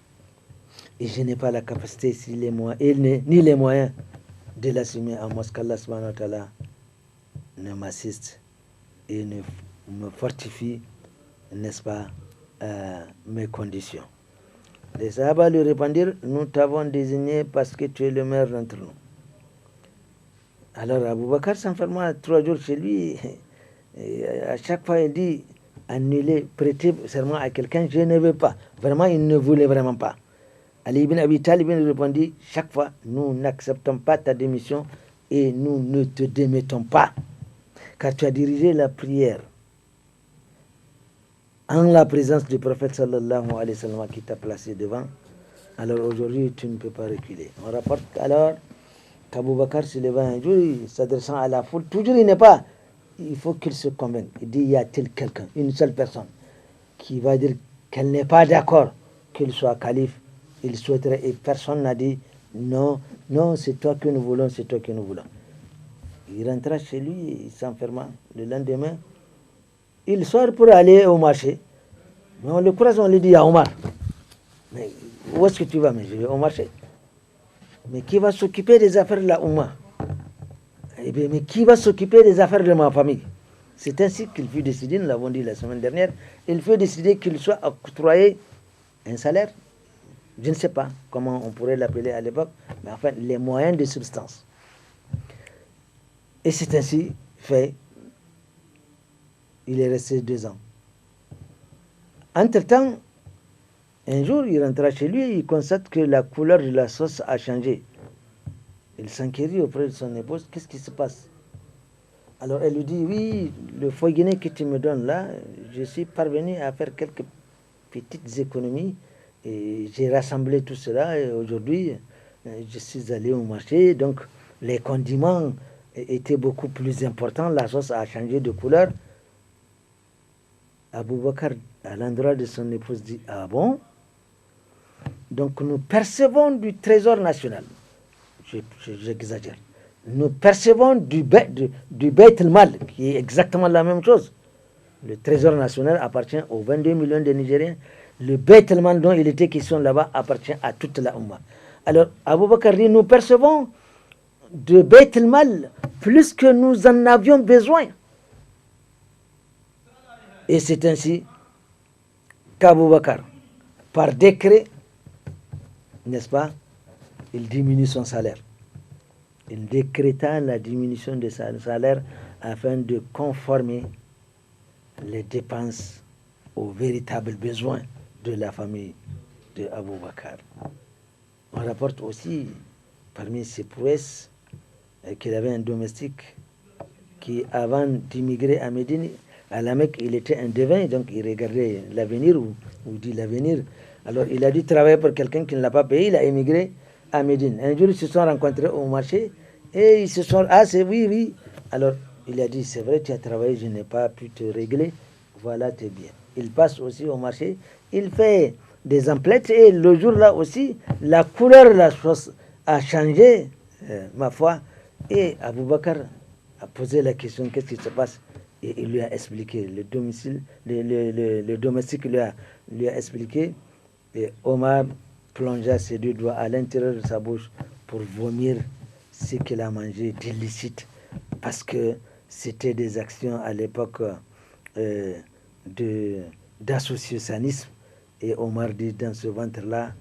Speaker 1: Et je n'ai pas la capacité, ni les moyens de l'assumer à moins qu'Allah subhanahu wa ta'ala ne m'assiste et ne me fortifie, n'est-ce pas, mes conditions. Les Sahaba lui répondirent, nous t'avons désigné parce que tu es le meilleur d'entre nous. Alors Abu Bakr s'enferma 3 jours chez lui. Et à chaque fois, il dit, annuler, prêter serment à quelqu'un, je ne veux pas. Vraiment, il ne voulait vraiment pas. Ali ibn Abi Talib répondit, chaque fois, nous n'acceptons pas ta démission et nous ne te démettons pas. Car tu as dirigé la prière en la présence du prophète sallallahu alayhi wa sallam qui t'a placé devant. Alors aujourd'hui, tu ne peux pas reculer. On rapporte alors qu'Abou Bakr se leva un jour, s'adressant à la foule, toujours il n'est pas, il faut qu'il se convainque. Il dit, y a-t-il quelqu'un, une seule personne, qui va dire qu'elle n'est pas d'accord qu'il soit calife, il souhaiterait, et personne n'a dit, non, non, c'est toi que nous voulons, c'est toi que nous voulons. Il rentra chez lui, il s'enferma. Le lendemain, il sort pour aller au marché. Mais on le croise, on lui dit, à Omar, mais où est-ce que tu vas? Mais je vais au marché. Mais qui va s'occuper des affaires de la Oumma? Eh bien, mais qui va s'occuper des affaires de ma famille? C'est ainsi qu'il fut décidé, nous l'avons dit la semaine dernière, il fut décidé qu'il soit octroyé un salaire, je ne sais pas comment on pourrait l'appeler à l'époque, mais enfin, les moyens de substance. Et c'est ainsi fait. Il est resté 2 ans. Entre-temps, un jour, il rentra chez lui et il constate que la couleur de la sauce a changé. Il s'enquérit auprès de son épouse, qu'est-ce qui se passe? Alors elle lui dit, oui, le foie-guiné que tu me donnes là, je suis parvenu à faire quelques petites économies et j'ai rassemblé tout cela et aujourd'hui, je suis allé au marché, donc les condiments étaient beaucoup plus importants, la sauce a changé de couleur. Abou Bakr, à l'endroit de son épouse, dit, ah bon? Donc nous percevons du trésor national, j'exagère, nous percevons du Beit al-Mal, qui est exactement la même chose. Le trésor national appartient aux 22 millions de Nigériens. Le Beit al-Mal dont il était question là-bas appartient à toute la Oumma. Alors Abou Bakr dit, nous percevons de Beit al-Mal plus que nous en avions besoin. Et c'est ainsi qu'Abou Bakr, par décret, n'est-ce pas, il diminue son salaire. Il décréta la diminution de son salaire afin de conformer les dépenses aux véritables besoins de la famille de Abou Bakr. On rapporte aussi, parmi ses prouesses, qu'il avait un domestique qui, avant d'immigrer à Médine, à la Mecque, il était un devin, donc il regardait l'avenir ou dit l'avenir. Alors il a dû travailler pour quelqu'un qui ne l'a pas payé, il a émigré à Médine. Un jour, ils se sont rencontrés au marché et ils se sont... Ah, c'est oui, oui. Alors il a dit, c'est vrai, tu as travaillé, je n'ai pas pu te régler, voilà tes biens. Il passe aussi au marché, il fait des emplettes et le jour-là aussi, la couleur de la chose a changé, ma foi. Et Abou Bakr a posé la question, qu'est-ce qui se passe? Et il lui a expliqué, le domestique lui a expliqué, et Omar plongea ses 2 doigts à l'intérieur de sa bouche pour vomir ce qu'il a mangé d'illicite, parce que c'était des actions à l'époque d'associationnisme, et Omar dit, dans ce ventre-là,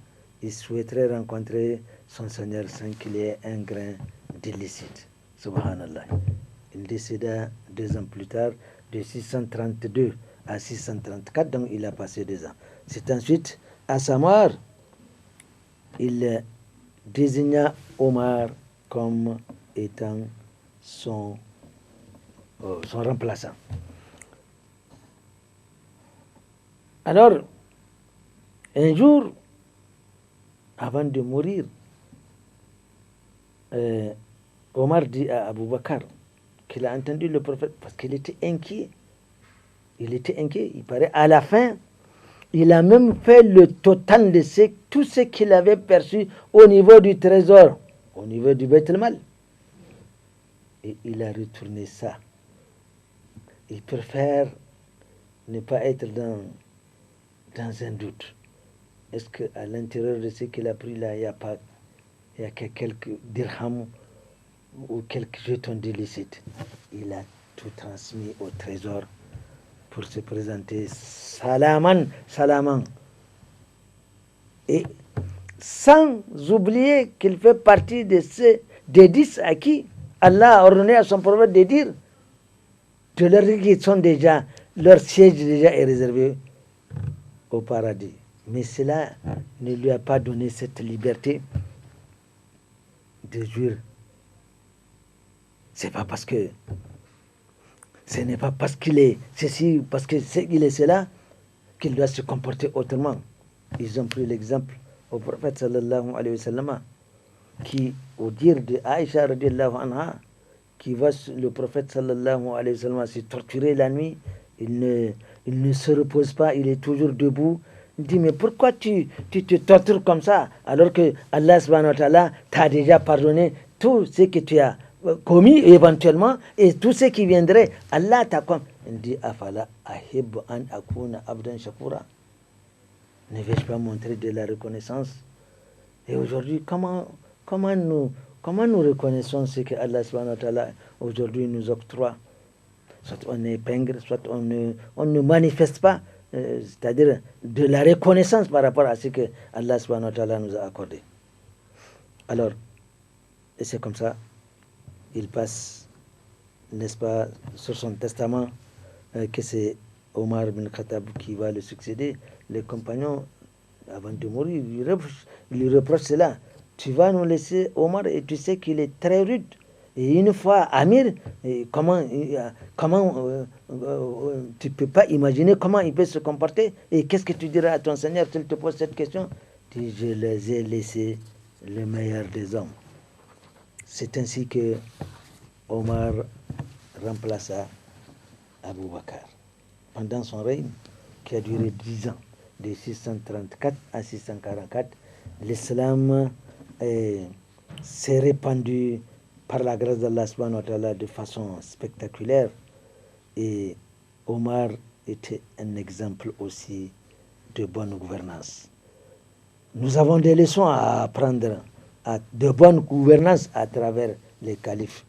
Speaker 1: il souhaiterait rencontrer son Seigneur sans qu'il y ait un grain d'illicite. Subhanallah. Il décéda 2 ans plus tard, de 632 à 634, donc il a passé 2 ans. C'est ensuite, à sa mort, il désigna Omar comme étant son remplaçant. Alors, un jour, avant de mourir, Omar dit à Abou Bakr, qu'il a entendu le prophète, parce qu'il était inquiet. Il était inquiet. Il paraît, à la fin, il a même fait le total de tout ce qu'il avait perçu au niveau du trésor, au niveau du Beit el-Mal. Et il a retourné ça. Il préfère ne pas être dans un doute. Est-ce qu'à l'intérieur de ce qu'il a pris là, il y a que quelques dirhams ou quelques jetons d'illicite? Il a tout transmis au trésor pour se présenter salaman, salaman. Et sans oublier qu'il fait partie des 10 à qui Allah a ordonné à son prophète de dire de leur qui sont déjà, leur siège déjà est réservé au paradis. Mais cela ne lui a pas donné cette liberté de jouir. Ce n'est pas parce qu'il est ceci, parce qu'il est cela, qu'il doit se comporter autrement. Ils ont pris l'exemple au prophète sallallahu alayhi wa sallam, qui, au dire de Aïcha radiallahu anha, qui voit le prophète sallallahu alayhi wa sallam se torturer la nuit, il ne se repose pas, il est toujours debout. Il dit, mais pourquoi tu te tortures comme ça, alors que Allah subhanahu wa ta'ala t'a déjà pardonné tout ce que tu as commis éventuellement, et tout ce qui viendrait, Allah t'a comme. Il dit, afala ahib an akuna abdan shakura. Ne vais-je pas montrer de la reconnaissance? Et aujourd'hui, comment nous reconnaissons ce que Allah subhanahu wa ta'ala aujourd'hui nous octroie? Soit on épingle, soit on ne manifeste pas, c'est-à-dire de la reconnaissance par rapport à ce que Allah subhanahu wa ta'ala nous a accordé. Alors, et c'est comme ça, il passe, n'est-ce pas, sur son testament, que c'est Omar bin Khattab qui va le succéder. Les compagnons, avant de mourir, lui reprochent cela. Tu vas nous laisser Omar, et tu sais qu'il est très rude. Et une fois, Amir, comment tu peux pas imaginer comment il peut se comporter? Et qu'est-ce que tu diras à ton Seigneur s'il te pose cette question? Dis, je les ai laissés le meilleur des hommes. C'est ainsi que Omar remplaça Abu Bakr pendant son règne, qui a duré 10 ans, de 634 à 644. L'islam s'est répandu par la grâce d'Allah subhanahu wa ta'ala de façon spectaculaire, et Omar était un exemple aussi de bonne gouvernance. Nous avons des leçons à apprendre de bonne gouvernance à travers les califes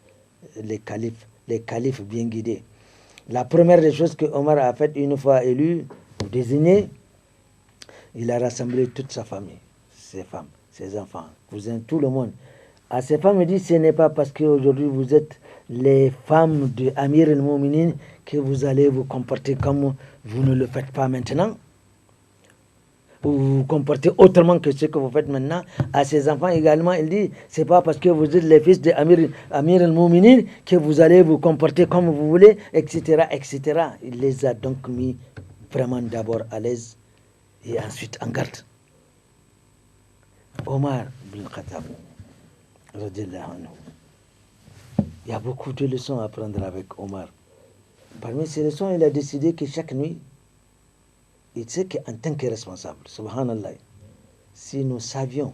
Speaker 1: bien guidés. La première des choses que Omar a faites une fois élu ou désigné, il a rassemblé toute sa famille, ses femmes, ses enfants, cousins, tout le monde. À ces femmes, il dit, ce n'est pas parce qu'aujourd'hui vous êtes les femmes de Amir el-Mouminin que vous allez vous comporter comme vous ne le faites pas maintenant. Vous vous comportez autrement que ce que vous faites maintenant. À ses enfants également, il dit, c'est pas parce que vous êtes les fils de Amir el-Mouminin que vous allez vous comporter comme vous voulez, etc., etc. Il les a donc mis vraiment d'abord à l'aise et ensuite en garde. Omar bin Khattab, radiallahu anhu. Il y a beaucoup de leçons à apprendre avec Omar. Parmi ces leçons, il a décidé que chaque nuit, il sait qu'en tant que responsable, subhanallah, si nous savions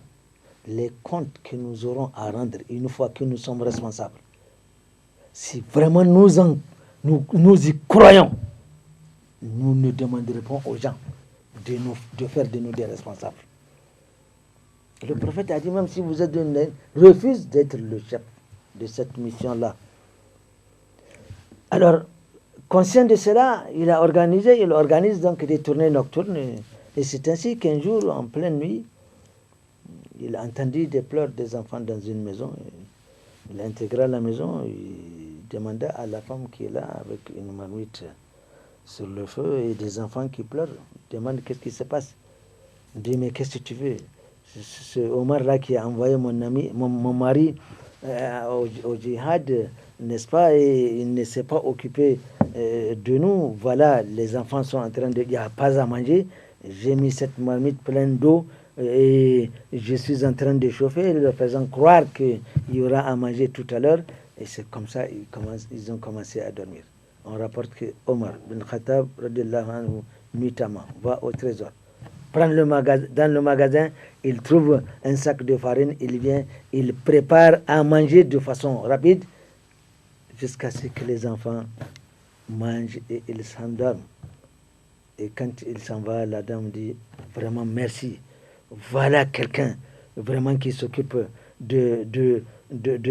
Speaker 1: les comptes que nous aurons à rendre une fois que nous sommes responsables, si vraiment nous y croyons, nous ne demanderons pas aux gens de faire de nous des responsables. Le prophète a dit, même si vous êtes refuse d'être le chef de cette mission-là. Alors, conscient de cela, il organise donc des tournées nocturnes. Et c'est ainsi qu'un jour, en pleine nuit, il a entendu des pleurs des enfants dans une maison. Il intégra la maison, il demanda à la femme qui est là avec une marmite sur le feu et des enfants qui pleurent. Il demande qu'est-ce qui se passe. Il dit, mais qu'est-ce que tu veux? C'est Omar-là qui a envoyé mon mari au djihad, n'est-ce pas? Et il ne s'est pas occupé de nous. Voilà, les enfants sont en train de... Il n'y a pas à manger. J'ai mis cette marmite pleine d'eau et je suis en train de chauffer, leur faisant croire qu'il y aura à manger tout à l'heure. Et c'est comme ça ils ont commencé à dormir. On rapporte que Omar bin Khattab, radiallahu anhu, nuitamment, va au trésor. Prend dans le magasin, il trouve un sac de farine, il vient, il prépare à manger de façon rapide, jusqu'à ce que les enfants mangent et ils s'endorment. Et quand il s'en va, la dame dit vraiment merci. Voilà quelqu'un vraiment qui s'occupe de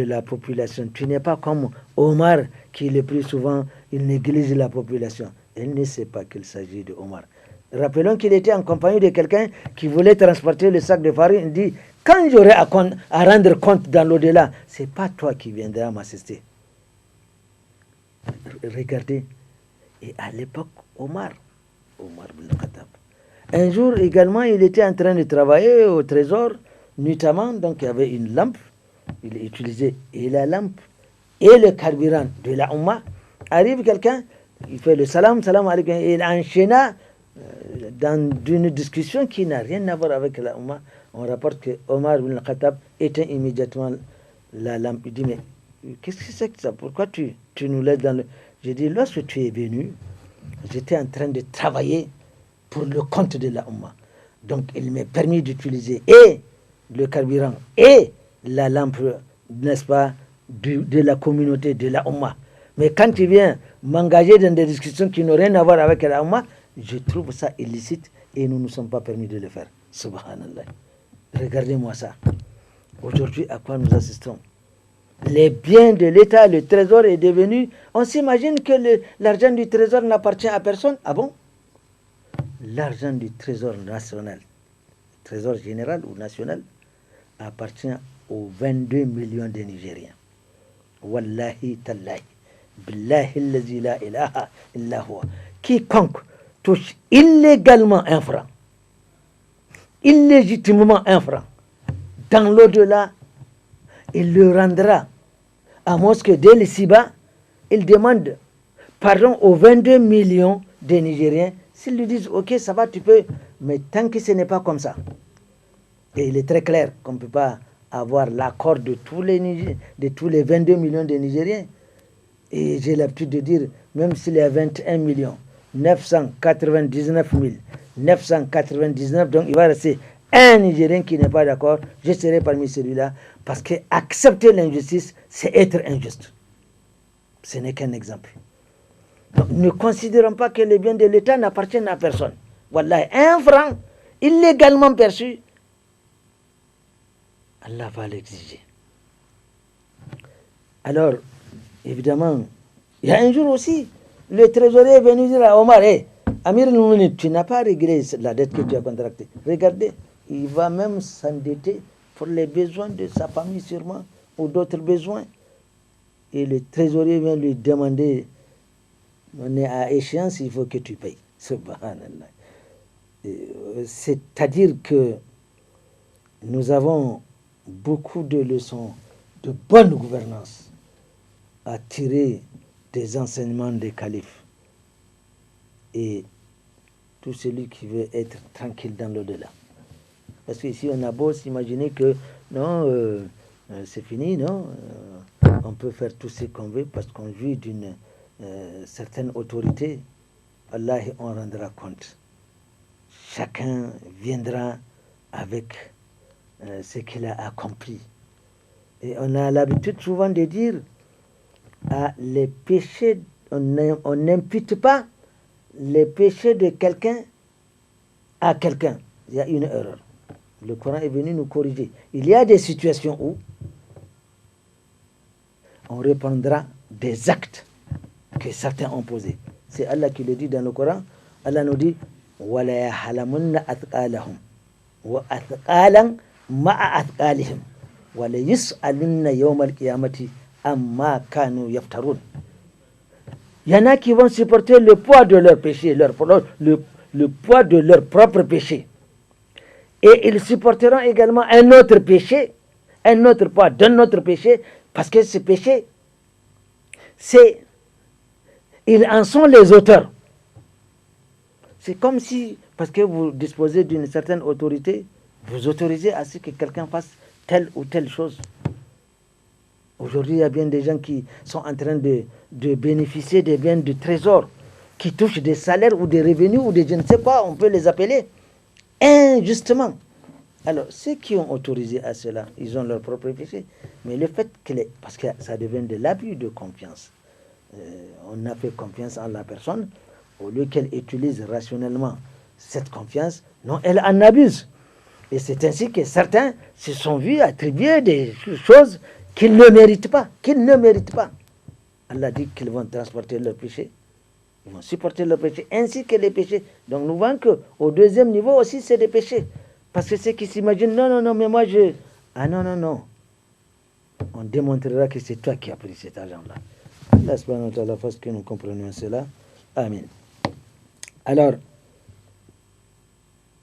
Speaker 1: la population. Tu n'es pas comme Omar qui le plus souvent il néglige la population. Elle ne sait pas qu'il s'agit de Omar. Rappelons qu'il était en compagnie de quelqu'un qui voulait transporter le sac de farine. Il dit, quand j'aurai à rendre compte dans l'au-delà, c'est pas toi qui viendras m'assister. Regardez. Et à l'époque, Omar bin Khattab. Un jour également, il était en train de travailler au trésor, nuitamment, donc il y avait une lampe. Il utilisait et la lampe et le carburant de la Ummah. Arrive quelqu'un, il fait le salam alaikum, et il enchaîna dans une discussion qui n'a rien à voir avec la Ummah. On rapporte que Omar bin Khattab éteint immédiatement la lampe. Il dit, mais qu'est-ce que c'est que ça? Pourquoi tu nous laisses dans le... J'ai dit, lorsque tu es venu, j'étais en train de travailler pour le compte de la Ummah. Donc, il m'est permis d'utiliser et le carburant et la lampe, n'est-ce pas, de la communauté, de la Ummah. Mais quand tu viens m'engager dans des discussions qui n'ont rien à voir avec la Ummah, je trouve ça illicite et nous ne sommes pas permis de le faire. Subhanallah. Regardez-moi ça. Aujourd'hui, à quoi nous assistons? Les biens de l'État, le trésor est devenu... On s'imagine que l'argent du trésor n'appartient à personne. Ah bon? L'argent du trésor national, trésor général ou national, appartient aux 22 millions de Nigériens. Wallahi tallahi. Billahi allazi la ilaha illa huwa. Quiconque touche illégalement un franc, illégitimement un franc, dans l'au-delà, il le rendra à moins que dès l'ici-bas, il demande pardon aux 22 millions de Nigériens. S'ils lui disent, ok, ça va, tu peux, mais tant que ce n'est pas comme ça, et il est très clair qu'on ne peut pas avoir l'accord de tous les 22 millions de Nigériens, et j'ai l'habitude de dire, même s'il y a 21 millions, 999 999, donc il va rester un Nigérien qui n'est pas d'accord, je serai parmi celui-là, parce que accepter l'injustice, c'est être injuste. Ce n'est qu'un exemple. Donc, ne considérons pas que les biens de l'État n'appartiennent à personne. Voilà, un franc illégalement perçu, Allah va l'exiger. Alors, évidemment, il y a un jour aussi, le trésorier est venu dire à Omar, hey, Amir al-Mouminin, tu n'as pas réglé la dette que tu as contractée. Regardez, il va même s'endetter pour les besoins de sa famille sûrement, ou d'autres besoins. Et le trésorier vient lui demander, on est à échéance, il faut que tu payes. Subhanallah. C'est-à-dire que nous avons beaucoup de leçons de bonne gouvernance à tirer des enseignements des califes. Et tout celui qui veut être tranquille dans l'au-delà. Parce qu'ici, on a beau s'imaginer que non, c'est fini, non, on peut faire tout ce qu'on veut parce qu'on jouit d'une certaine autorité. Allah, on rendra compte. Chacun viendra avec ce qu'il a accompli. Et on a l'habitude souvent de dire, les péchés, on n'impute pas les péchés de quelqu'un à quelqu'un. Il y a une erreur. Le Coran est venu nous corriger. Il y a des situations où on répondra des actes que certains ont posés. C'est Allah qui le dit dans le Coran. Allah nous dit وَلَا يَحْلَمُنَّ أَثْقَالَهُمْ وَأَثْقَالًا مَعَ أَثْقَالِهِمْ وَلَيُسْأَلُنَّ يَوْمَ الْقِيَامَةِ أَمَّا كَانُوا يَفْتَرُونَ. Il y en a qui vont supporter le poids de leur péché, le poids de leur propre péché. Et ils supporteront également un autre péché, un autre poids d'un autre péché, parce que ce péché, ils en sont les auteurs. C'est comme si, parce que vous disposez d'une certaine autorité, vous autorisez à ce que quelqu'un fasse telle ou telle chose. Aujourd'hui, il y a bien des gens qui sont en train de bénéficier des biens du trésor, qui touchent des salaires ou des revenus ou des je ne sais quoi, on peut les appeler, injustement. Alors, ceux qui ont autorisé à cela, ils ont leur propre péché. Mais le fait parce que ça devient de l'abus de confiance. On a fait confiance en la personne, au lieu qu'elle utilise rationnellement cette confiance, non, elle en abuse. Et c'est ainsi que certains se sont vus attribuer des choses qu'ils ne méritent pas. Allah dit qu'ils vont transporter leurs péchés, ils vont supporter leurs péchés, ainsi que les péchés. Donc nous voyons qu'au deuxième niveau aussi, c'est des péchés. Parce que ceux qui s'imaginent, non, mais moi je... Ah non. On démontrera que c'est toi qui as pris cet argent-là. Allah subhanahu wa ta'ala fasse que nous comprenions cela. Amen. Alors,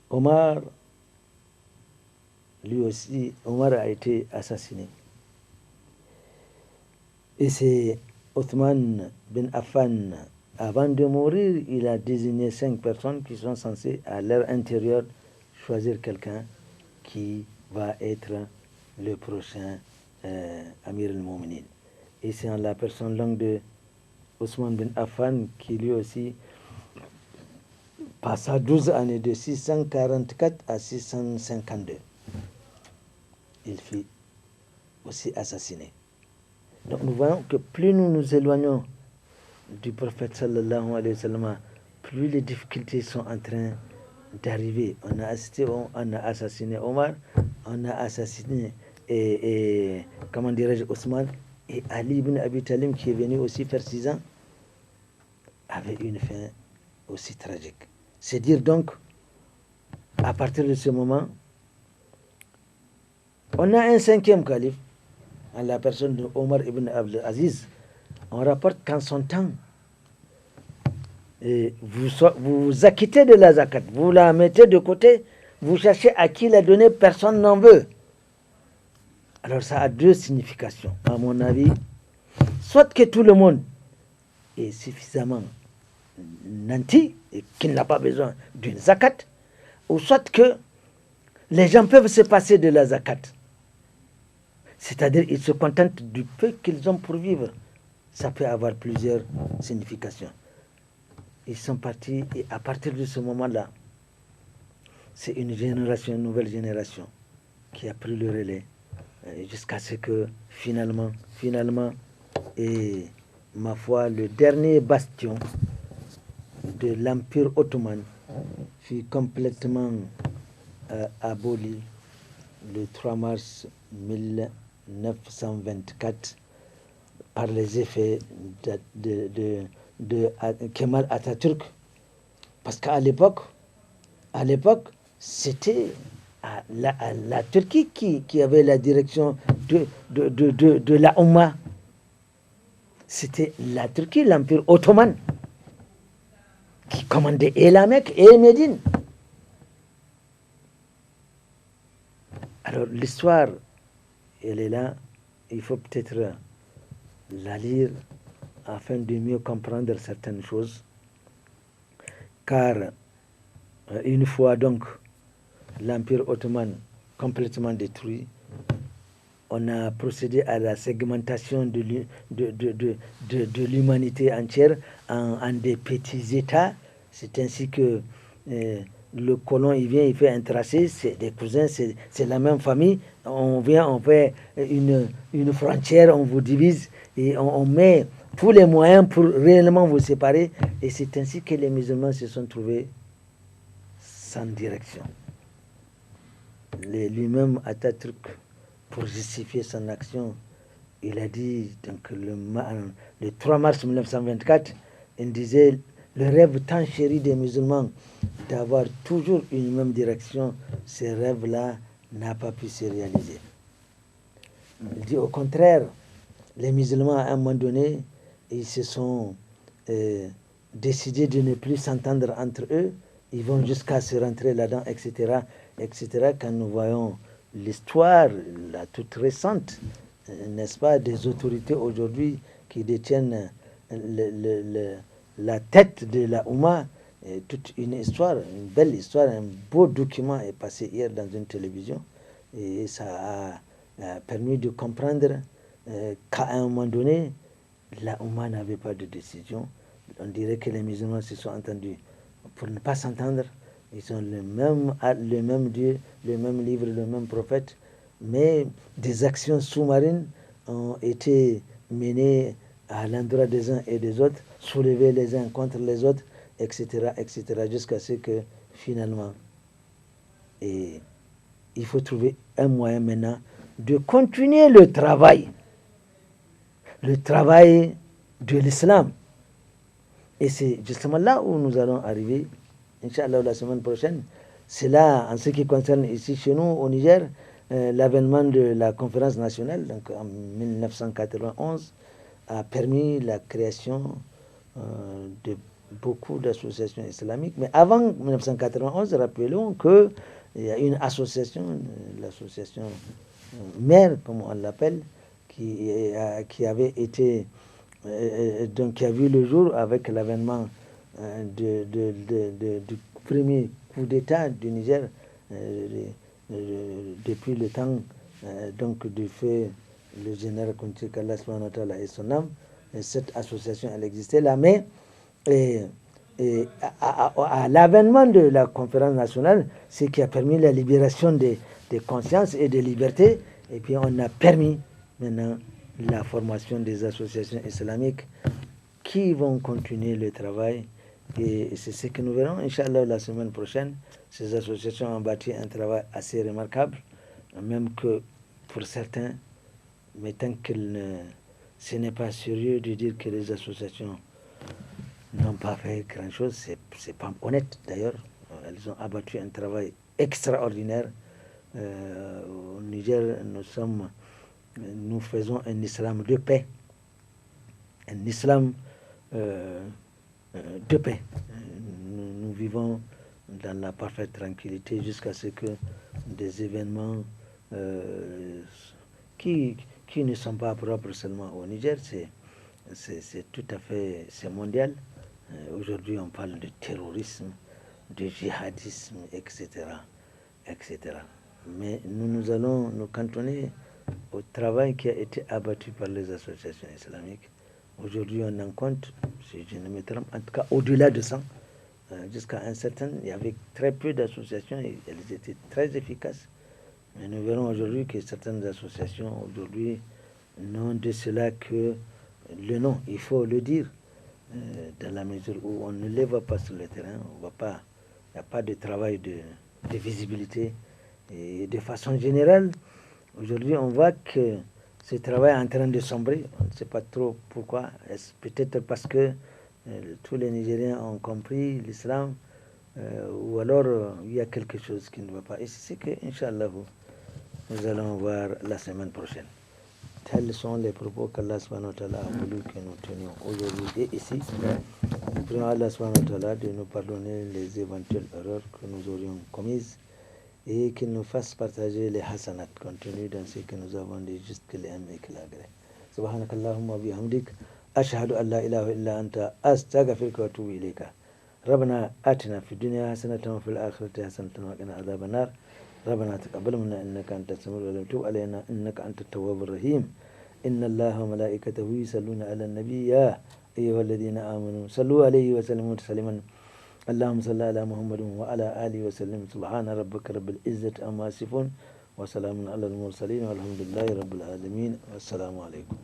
Speaker 1: Omar, lui aussi, Omar a été assassiné. Et c'est Othman bin Affan, avant de mourir, il a désigné 5 personnes qui sont censées, à leur intérieur, choisir quelqu'un qui va être le prochain Amir al-Mouminin. Et c'est en la personne longue de Othman bin Affan qui lui aussi passa 12 années de 644 à 652. Il fut aussi assassiné. Donc nous voyons que plus nous nous éloignons du prophète sallallahu alayhi wa sallam, plus les difficultés sont en train d'arriver. On a assassiné Omar, on a assassiné comment dirais-je, Ousmane, et Ali ibn Abi Talib qui est venu aussi faire 6 ans, avait une fin aussi tragique. C'est dire donc, à partir de ce moment, on a un 5e calife, en la personne de Omar ibn Abdel Aziz. On rapporte qu'en son temps, vous vous acquittez de la zakat, vous la mettez de côté, vous cherchez à qui la donner, personne n'en veut. Alors ça a 2 significations, à mon avis. Soit que tout le monde est suffisamment nanti et qu'il n'a pas besoin d'une zakat, ou soit que les gens peuvent se passer de la zakat. C'est-à-dire qu'ils se contentent du peu qu'ils ont pour vivre. Ça peut avoir plusieurs significations. Ils sont partis et à partir de ce moment-là, c'est une nouvelle génération qui a pris le relais jusqu'à ce que finalement, et ma foi, le dernier bastion de l'Empire ottoman fut complètement aboli le 3 mars 1924 par les effets de Kemal Atatürk. Parce qu'à l'époque, c'était la Turquie qui avait la direction de la Oumma. C'était la Turquie, l'Empire ottoman, qui commandait et la Mecque et Médine. Alors l'histoire, elle est là, il faut peut-être la lire afin de mieux comprendre certaines choses. Car une fois donc l'Empire ottoman complètement détruit, on a procédé à la segmentation de l'humanité entière en des petits États. C'est ainsi que le colon, il vient, il fait un tracé, c'est des cousins, c'est la même famille. On vient, on fait une frontière, on vous divise et on met tous les moyens pour réellement vous séparer. Et c'est ainsi que les musulmans se sont trouvés sans direction. Lui-même, Atatürk, pour justifier son action, il a dit, donc le 3 mars 1924, il disait, le rêve tant chéri des musulmans d'avoir toujours une même direction, ce rêve-là n'a pas pu se réaliser. Il dit au contraire, les musulmans à un moment donné, ils se sont décidés de ne plus s'entendre entre eux, ils vont jusqu'à se rentrer là-dedans, etc., etc. Quand nous voyons l'histoire, la toute récente, n'est-ce pas, des autorités aujourd'hui qui détiennent la tête de la Oumma, toute une histoire, une belle histoire, un beau document est passé hier dans une télévision et ça a permis de comprendre qu'à un moment donné, la Oumma n'avait pas de décision. On dirait que les musulmans se sont entendus. Pour ne pas s'entendre, ils ont le même Dieu, le même livre, le même prophète, mais des actions sous-marines ont été menées à l'endroit des uns et des autres, soulevées les uns contre les autres, etc., jusqu'à ce que finalement, et il faut trouver un moyen maintenant de continuer le travail de l'islam. Et c'est justement là où nous allons arriver, Inch'Allah, la semaine prochaine. C'est là, en ce qui concerne ici chez nous, au Niger, l'avènement de la conférence nationale, donc en 1991, a permis la création de beaucoup d'associations islamiques. Mais avant 1991, rappelons qu'il y a une association, l'association mère, comme on l'appelle, qui avait été, donc qui a vu le jour avec l'avènement du premier coup d'État du Niger depuis le temps donc du feu le général Kounti qu'Allah subhanahu wa ta'ala et son âme. Cette association, elle existait là, mais à l'avènement de la conférence nationale, ce qui a permis la libération des consciences et des libertés, et puis on a permis maintenant la formation des associations islamiques qui vont continuer le travail. Et c'est ce que nous verrons, Inch'Allah, la semaine prochaine. Ces associations ont bâti un travail assez remarquable, même que pour certains, mais tant que ce n'est pas sérieux de dire que les associations n'ont pas fait grand-chose, c'est pas honnête d'ailleurs. Elles ont abattu un travail extraordinaire. Au Niger, nous faisons un islam de paix, un islam de paix. Nous vivons dans la parfaite tranquillité jusqu'à ce que des événements qui ne sont pas propres seulement au Niger, c'est tout à fait, c'est mondial. Aujourd'hui, on parle de terrorisme, de djihadisme, etc. Mais nous allons nous cantonner au travail qui a été abattu par les associations islamiques. Aujourd'hui, on en compte, si je ne me trompe, en tout cas au-delà de 100, jusqu'à un certain, il y avait très peu d'associations et elles étaient très efficaces. Mais nous verrons aujourd'hui que certaines associations aujourd'hui n'ont de cela que le nom, il faut le dire, dans la mesure où on ne les voit pas sur le terrain, on voit pas, il n'y a pas de travail de visibilité. Et de façon générale, aujourd'hui, on voit que ce travail est en train de sombrer. On ne sait pas trop pourquoi. Est-ce peut-être parce que tous les Nigériens ont compris l'islam, ou alors il y a quelque chose qui ne va pas. Et c'est ce que, Inch'Allah, nous allons voir la semaine prochaine. Tels sont les propos qu'Allah subhanahu wa ta'ala a voulu que nous tenions aujourd'hui et ici. Nous prions Allah subhanahu wa ta'ala de nous pardonner les éventuelles erreurs que nous aurions commises et qu'il nous fasse partager les hasanat contenus dans ce que nous avons dit, juste qu'il aime et qu'il agrée. Subhanakallahumma bihamdik, ashhadu an la ilaha illa anta, astaghfiruka wa atubu ilayka. ربنا آتنا في الدنيا حسنة وفي الآخرة حسنة وقنا عذاب النار. ربنا تقبل منا إنك أنت السميع العليم وتب علينا إنك أنت التواب الرحيم. إن الله وملائكته يصلون على النبي يا أيها الذين آمنوا صلوا عليه وسلموا تسليما. اللهم صل على محمد وعلى آله وسلم. سبحان ربك رب العزة عما يصفون وسلام على المرسلين والحمد لله رب العالمين والسلام عليكم.